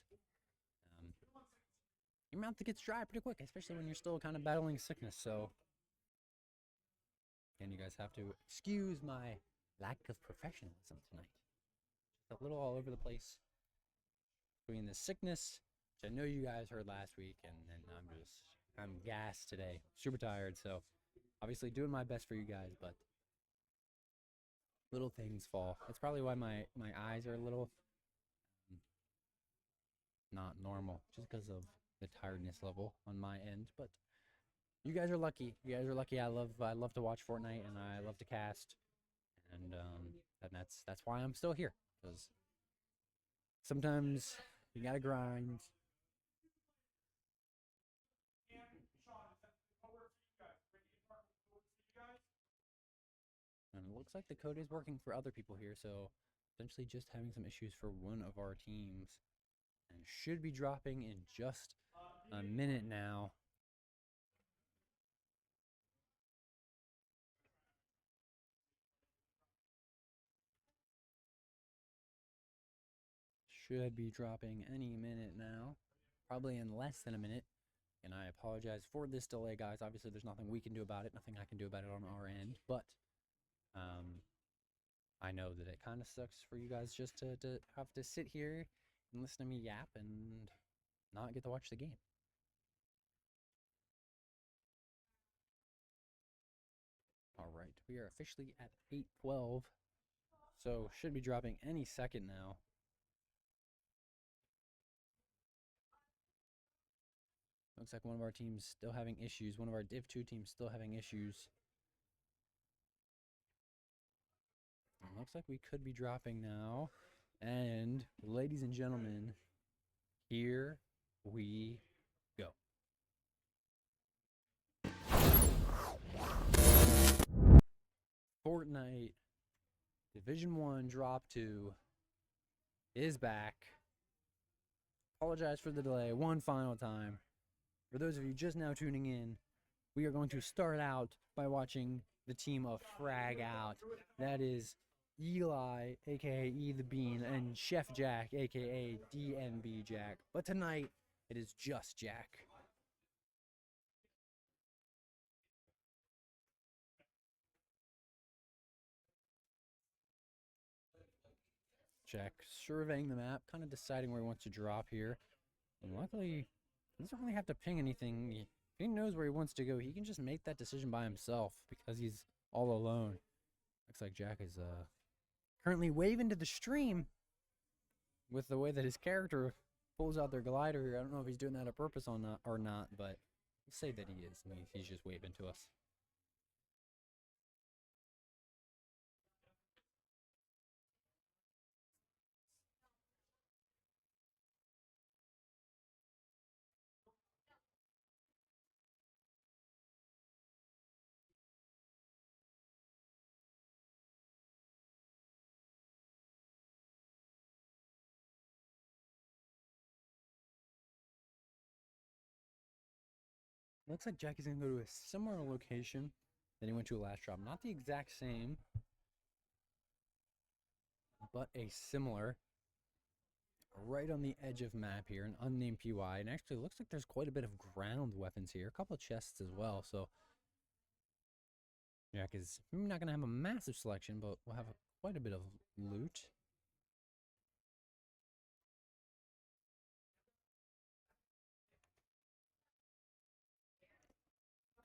your mouth gets dry pretty quick, especially when you're still kind of battling sickness. So, again, you guys have to excuse my lack of professionalism tonight. Just a little all over the place between the sickness, which I know you guys heard last week, and I'm gassed today, super tired. So, obviously, doing my best for you guys, but little things fall. That's probably why my eyes are a little not normal, just because of the tiredness level on my end. But you guys are lucky. You guys are lucky. I love to watch Fortnite, and I love to cast, and that's why I'm still here. Because sometimes you gotta grind. And it looks like the code is working for other people here, so essentially just having some issues for one of our teams. And should be dropping in just a minute now. Should be dropping any minute now. Probably in less than a minute. And I apologize for this delay, guys. Obviously, there's nothing we can do about it. Nothing I can do about it on our end. But I know that it kind of sucks for you guys just to have to sit here and listen to me yap and not get to watch the game. All right, we are officially at 8:12, so should be dropping any second now. Looks like one of our teams still having issues. One of our Div 2 teams still having issues. And looks like we could be dropping now. And ladies and gentlemen, here we go. Fortnite Division 1 Drop 2 is back. Apologize for the delay one final time. For those of you just now tuning in, we are going to start out by watching the team of Frag Out. That is Eli, aka E the Bean, and Chef Jack, aka DNB Jack. But tonight, it is just Jack. Jack surveying the map, kind of deciding where he wants to drop here. And luckily, he doesn't really have to ping anything. If he knows where he wants to go, he can just make that decision by himself because he's all alone. Looks like Jack is currently waving to the stream with the way that his character pulls out their glider here. I don't know if he's doing that on purpose or not, but we'll say that he is. I mean, he's just waving to us. Looks like Jack is going to go to a similar location that he went to last drop. Not the exact same, but a similar. Right on the edge of map here, an unnamed PY. And actually looks like there's quite a bit of ground weapons here. A couple of chests as well, so Jack is not going to have a massive selection, but we'll have quite a bit of loot.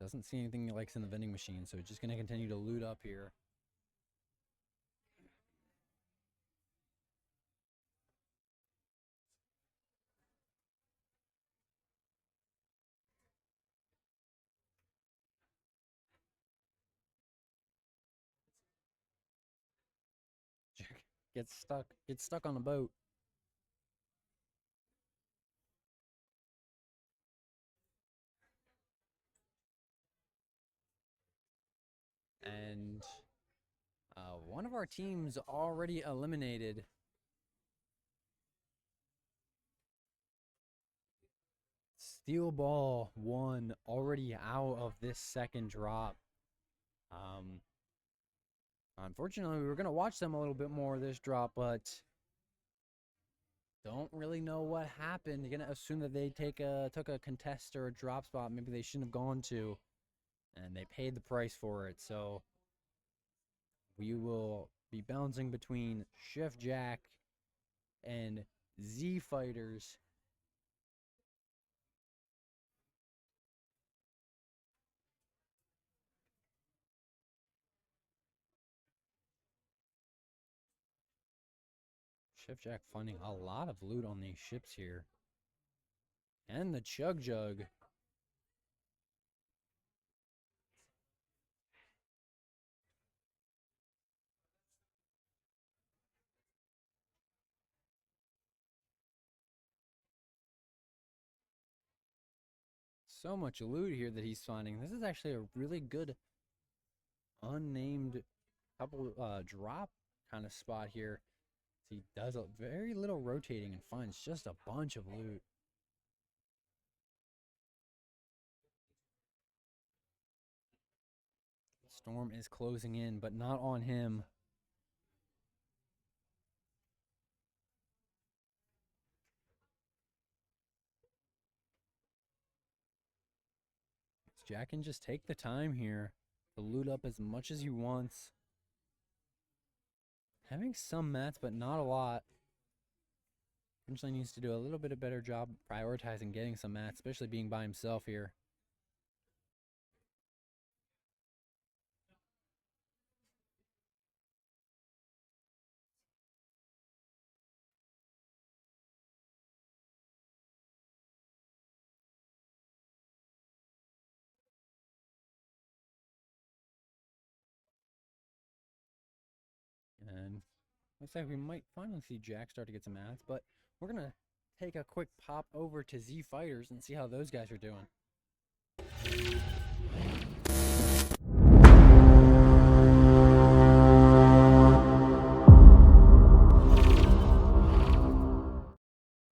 Doesn't see anything he likes in the vending machine, so he's just going to continue to loot up here. Jack gets stuck on the boat. And one of our teams already eliminated. SteelBall 1 already out of this second drop. Unfortunately, we were going to watch them a little bit more this drop, but Don't really know what happened. You're gonna assume that they took a contest or a drop spot maybe they shouldn't have gone to, and they paid the price for it. So we will be bouncing between Chef Jack and Zfighters. Chef Jack finding a lot of loot on these ships here. And the Chug Jug. So much loot here that he's finding. This is actually a really good unnamed couple drop kind of spot here. He does a very little rotating and finds just a bunch of loot. Storm is closing in, but not on him. Jack can just take the time here to loot up as much as he wants. Having some mats, but not a lot. Eventually needs to do a little bit of better job prioritizing getting some mats, especially being by himself here. And looks like we might finally see Jack start to get some mats, but we're going to take a quick pop over to Zfighters and see how those guys are doing.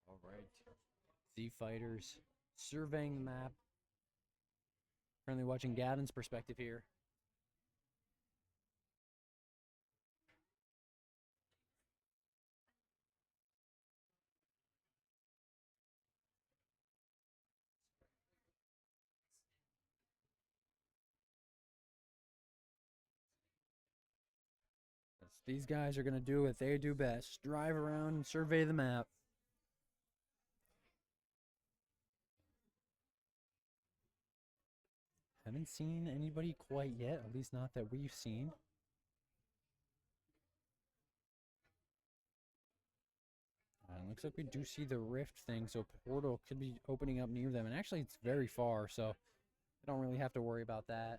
All right, Zfighters surveying the map. Currently watching Gavin's perspective here. These guys are going to do what they do best. Drive around and survey the map. Haven't seen anybody quite yet, at least not that we've seen. Looks like we do see the rift thing, so portal could be opening up near them. And actually, it's very far, so I don't really have to worry about that.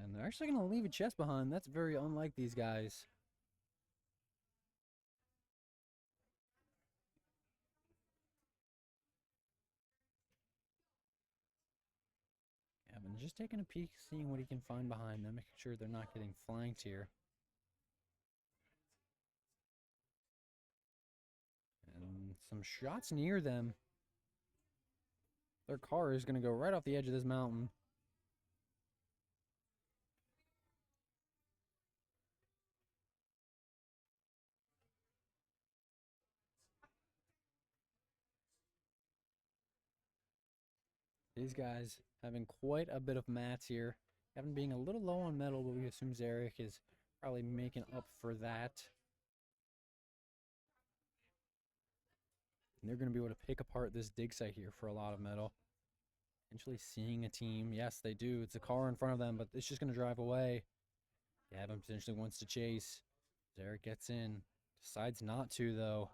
And they're actually going to leave a chest behind. That's very unlike these guys. Gavin just taking a peek, seeing what he can find behind them, making sure they're not getting flanked here. And some shots near them. Their car is going to go right off the edge of this mountain. These guys having quite a bit of mats here. Gavin being a little low on metal, but we assume Zarek is probably making up for that. And they're going to be able to pick apart this dig site here for a lot of metal. Eventually seeing a team. Yes, they do. It's a car in front of them, but it's just going to drive away. Gavin potentially wants to chase. Zarek gets in. Decides not to, though.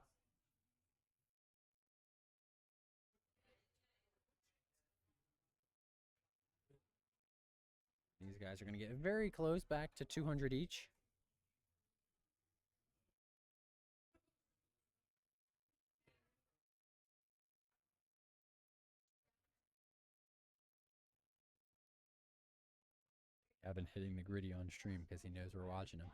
These guys are going to get very close, back to 200 each. Gavin hitting the gritty on stream because he knows we're watching him.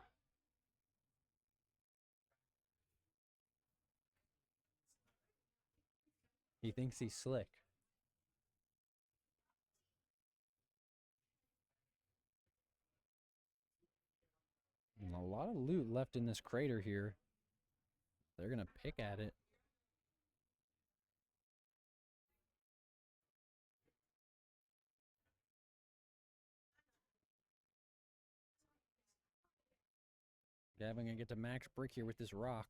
He thinks he's slick. And a lot of loot left in this crater here. They're going to pick at it. Gavin going to get to max brick here with this rock.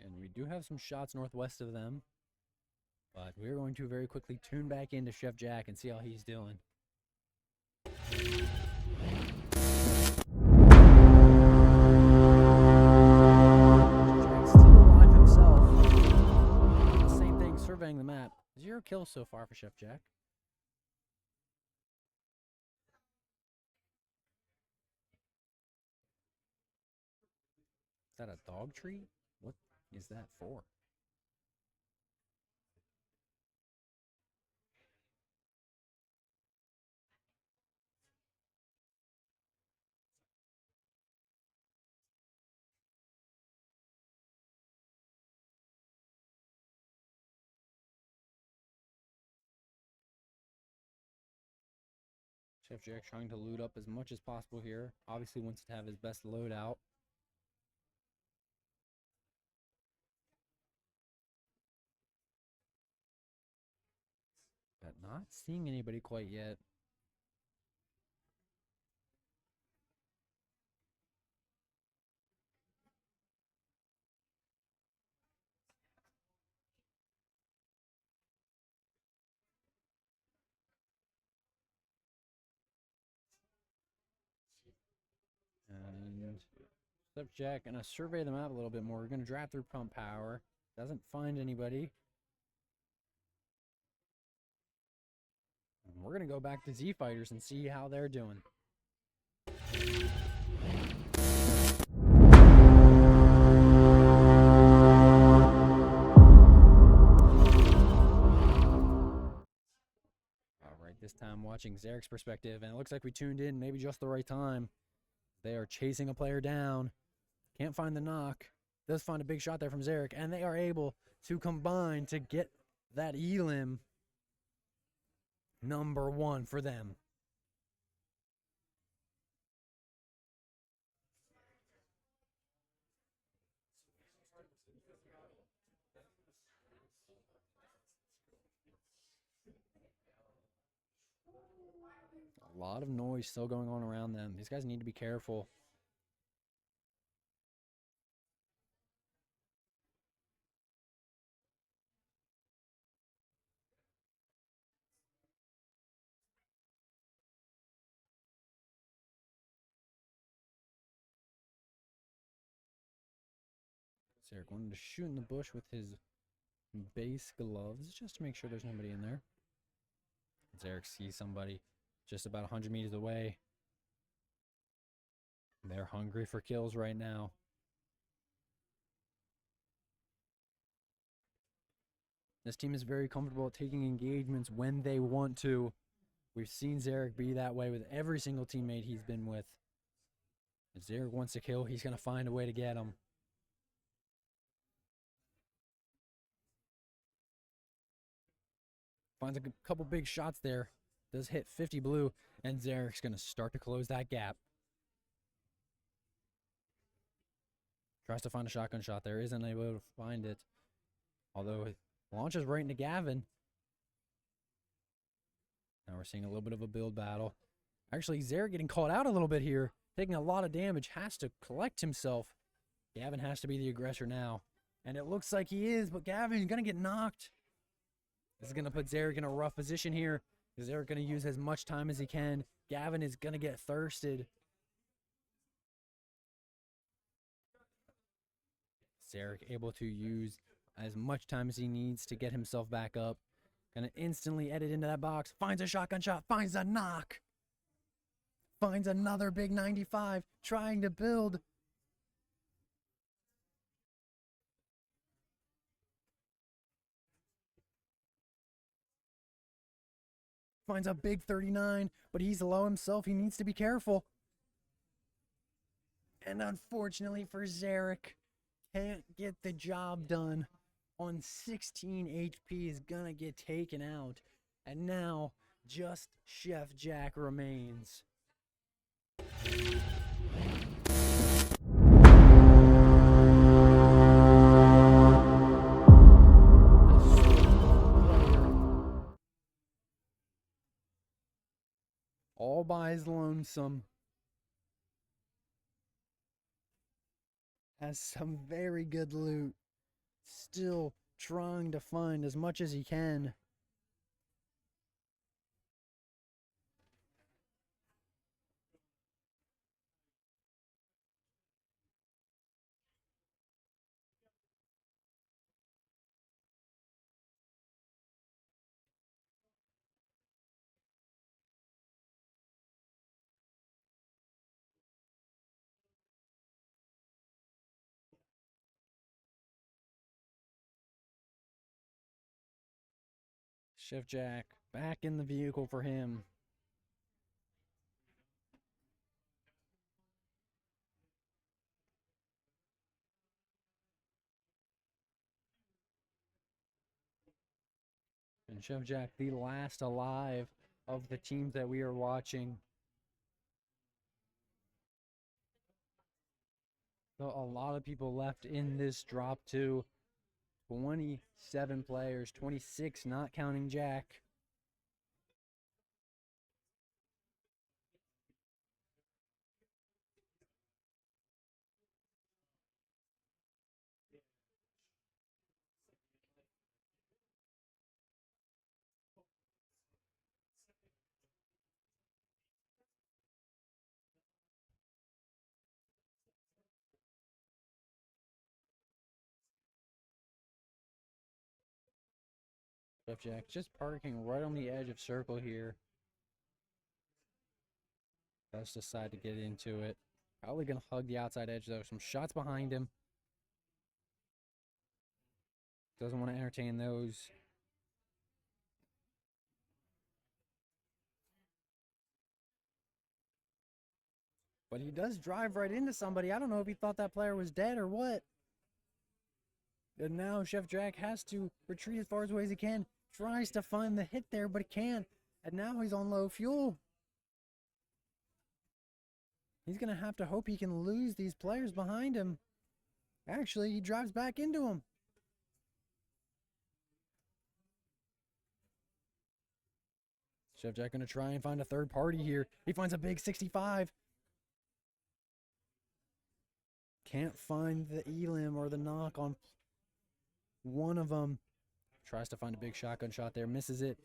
And we do have some shots northwest of them. But we're going to very quickly tune back into Chef Jack and see how he's doing. Jack's still alive himself. Same thing, surveying the map. 0 kills so far for Chef Jack. Is that a dog treat? What is that for? Chef Jack trying to loot up as much as possible here. Obviously wants to have his best loadout. But not seeing anybody quite yet. And Chef Jack gonna survey the map a little bit more. We're gonna drive through pump power. Doesn't find anybody. And we're gonna go back to Zfighters and see how they're doing. Alright, this time watching Zarek's perspective, and it looks like we tuned in maybe just the right time. They are chasing a player down. Can't find the knock. Does find a big shot there from Zarek, and they are able to combine to get that elim #1 for them. A lot of noise still going on around them. These guys need to be careful. Zarek wanted to shoot in the bush with his base gloves just to make sure there's nobody in there. Zarek sees somebody just about 100 meters away. They're hungry for kills right now. This team is very comfortable at taking engagements when they want to. We've seen Zarek be that way with every single teammate he's been with. If Zarek wants to kill, he's going to find a way to get him. Finds a couple big shots there. Does hit 50 blue, and Zarek's going to start to close that gap. Tries to find a shotgun shot there. Isn't able to find it. Although it launches right into Gavin. Now we're seeing a little bit of a build battle. Actually, Zarek getting called out a little bit here. Taking a lot of damage. Has to collect himself. Gavin has to be the aggressor now. And it looks like he is, but Gavin's going to get knocked. This is going to put Zarek in a rough position here. Zarek going to use as much time as he can. Gavin is going to get thirsted. Zarek able to use as much time as he needs to get himself back up. Gonna instantly edit into that box. Finds a shotgun shot. Finds a knock. Finds another big 95. Trying to build. Finds a big 39, but he's low himself. He needs to be careful. And unfortunately for Zarek, can't get the job done. On 16 HP is gonna get taken out. And now just Chef Jack remains. All by his lonesome. Has some very good loot. Still trying to find as much as he can. Chef Jack back in the vehicle for him. And Chef Jack, the last alive of the teams that we are watching. So a lot of people left in this drop too. 27 players, 26 not counting Jack. Chef Jack just parking right on the edge of circle here. Does decide to get into it. Probably gonna hug the outside edge though. Some shots behind him. Doesn't want to entertain those. But he does drive right into somebody. I don't know if he thought that player was dead or what. And now Chef Jack has to retreat as far away as he can. Tries to find the hit there, but he can't. And now he's on low fuel. He's going to have to hope he can lose these players behind him. Actually, he drives back into him. Chef Jack going to try and find a third party here. He finds a big 65. Can't find the elim or the knock on one of them. Tries to find a big shotgun shot there. Misses it.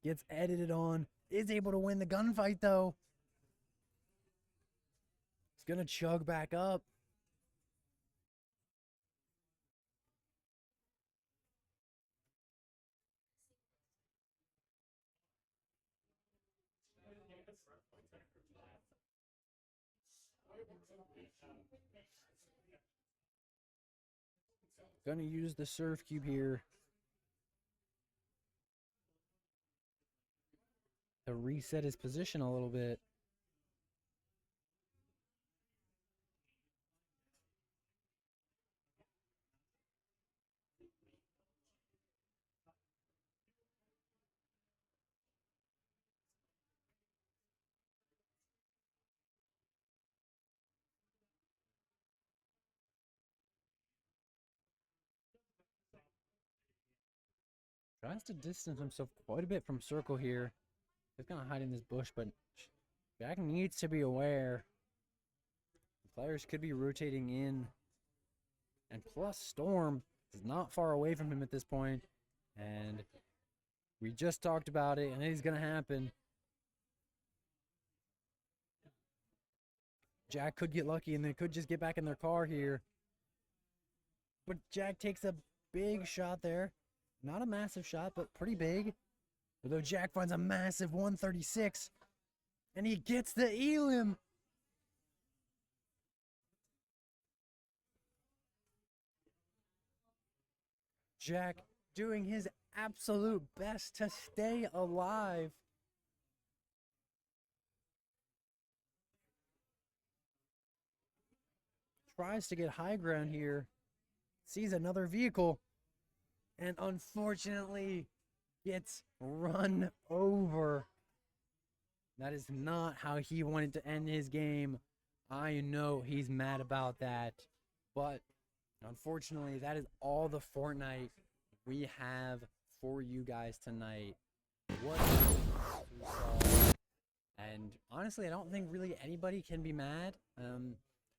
Gets edited on. Is able to win the gunfight though. He's going to chug back up. Gonna use the surf cube here to reset his position a little bit. Tries to distance himself quite a bit from circle here. He's gonna hide in this bush, but Jack needs to be aware. The players could be rotating in. And plus Storm is not far away from him at this point. And we just talked about it, and it is gonna happen. Jack could get lucky and they could just get back in their car here. But Jack takes a big shot there. Not a massive shot, but pretty big. Although Jack finds a massive 136. And he gets the elim. Jack doing his absolute best to stay alive. Tries to get high ground here. Sees another vehicle. And unfortunately gets run over. That is not how he wanted to end his game. I know he's mad about that. But unfortunately, that is all the Fortnite we have for you guys tonight. What we saw. And honestly, I don't think really anybody can be mad.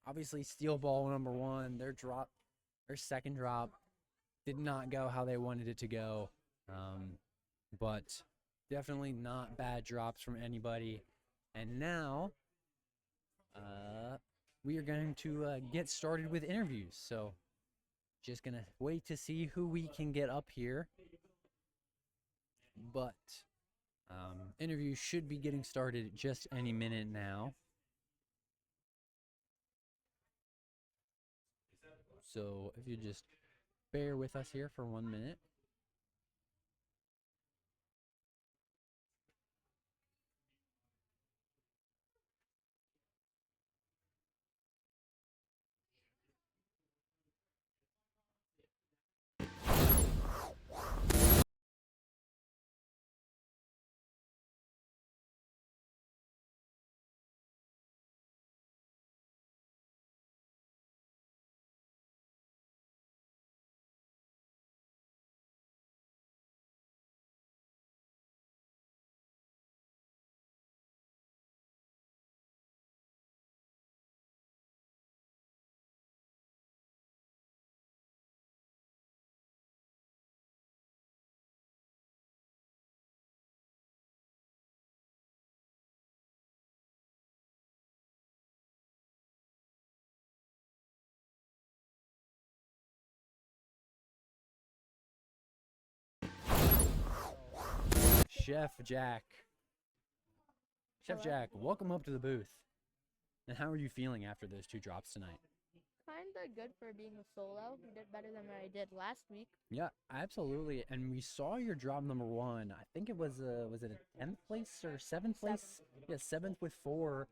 Obviously, SteelBall #1, their second drop did not go how they wanted it to go. But definitely not bad drops from anybody. And now, we are going to get started with interviews. So, just gonna wait to see who we can get up here. But interviews should be getting started just any minute now. So if you just bear with us here for 1 minute. Chef Jack. Chef Hello. Jack, welcome up to the booth. And how are you feeling after those two drops tonight? Kinda good for being a solo. You did better than I did last week. Yeah, absolutely. And we saw your drop #1. I think it was it a 10th place or 7th place? Yeah, 7th with 4.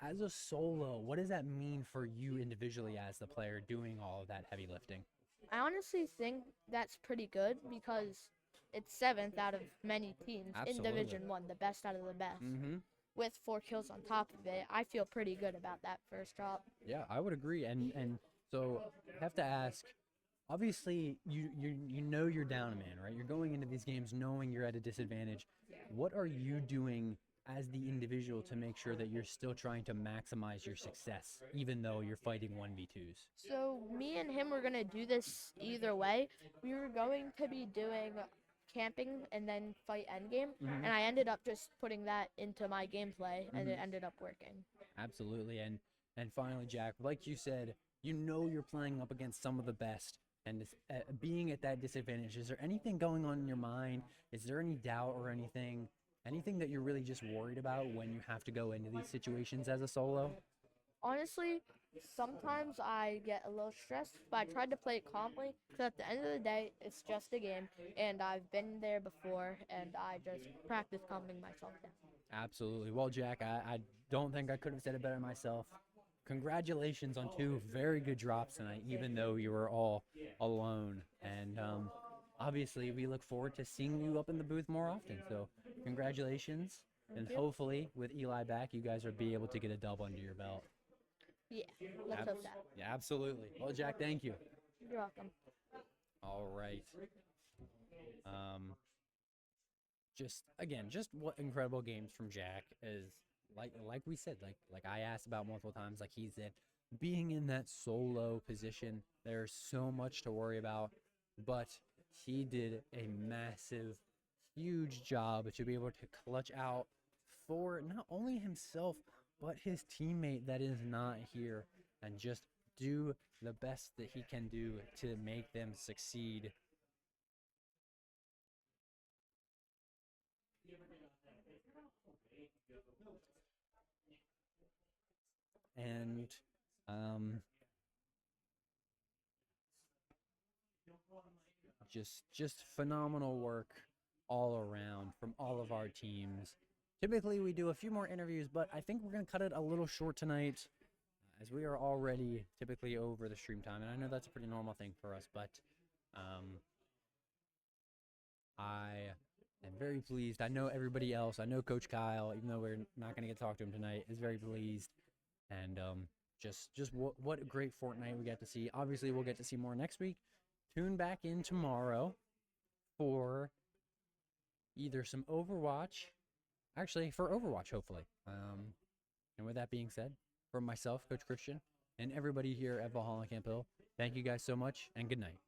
As a solo, what does that mean for you individually as the player doing all of that heavy lifting? I honestly think that's pretty good because it's 7th out of many teams Absolutely. in Division 1, the best out of the best. Mm-hmm. With 4 kills on top of it, I feel pretty good about that first drop. Yeah, I would agree. And so I have to ask, obviously you know you're down a man, right? You're going into these games knowing you're at a disadvantage. What are you doing as the individual to make sure that you're still trying to maximize your success, even though you're fighting 1v2s? So me and him were going to do this either way. We were going to be doing camping and then fight endgame, and I ended up just putting that into my gameplay, and it ended up working. Absolutely. And finally, Jack, like you said, you know you're playing up against some of the best, and this, being at that disadvantage, is there anything going on in your mind? Is there any doubt or anything that you're really just worried about when you have to go into these situations as a solo? Honestly, sometimes I get a little stressed, but I tried to play it calmly because at the end of the day, it's just a game, and I've been there before, and I just practice calming myself down. Absolutely. Well, Jack, I don't think I could have said it better myself. Congratulations on 2 very good drops tonight, even though you were all alone. And obviously, we look forward to seeing you up in the booth more often. So congratulations. And hopefully, with Eli back, you guys will be able to get a dub under your belt. Yeah, let's hope that. Yeah, absolutely. Well, Jack, thank you. You're welcome. All right. Just what incredible games from Jack is, like we said, like I asked about multiple times, like he said, being in that solo position, there's so much to worry about, but he did a massive, huge job to be able to clutch out for not only himself, but his teammate that is not here, and just do the best that he can do to make them succeed. And just phenomenal work all around from all of our teams. Typically we do a few more interviews, but I think we're going to cut it a little short tonight as we are already typically over the stream time, and I know that's a pretty normal thing for us, but I am very pleased. I know everybody else, I know Coach Kyle, even though we're not going to get to talk to him tonight, is very pleased. And just what a great Fortnite we got to see. Obviously, we'll get to see more next week. Tune back in tomorrow for either some Overwatch, actually for Overwatch, hopefully. And with that being said, from myself, Coach Christian, and everybody here at Valhallan Camp Hill, thank you guys so much, and good night.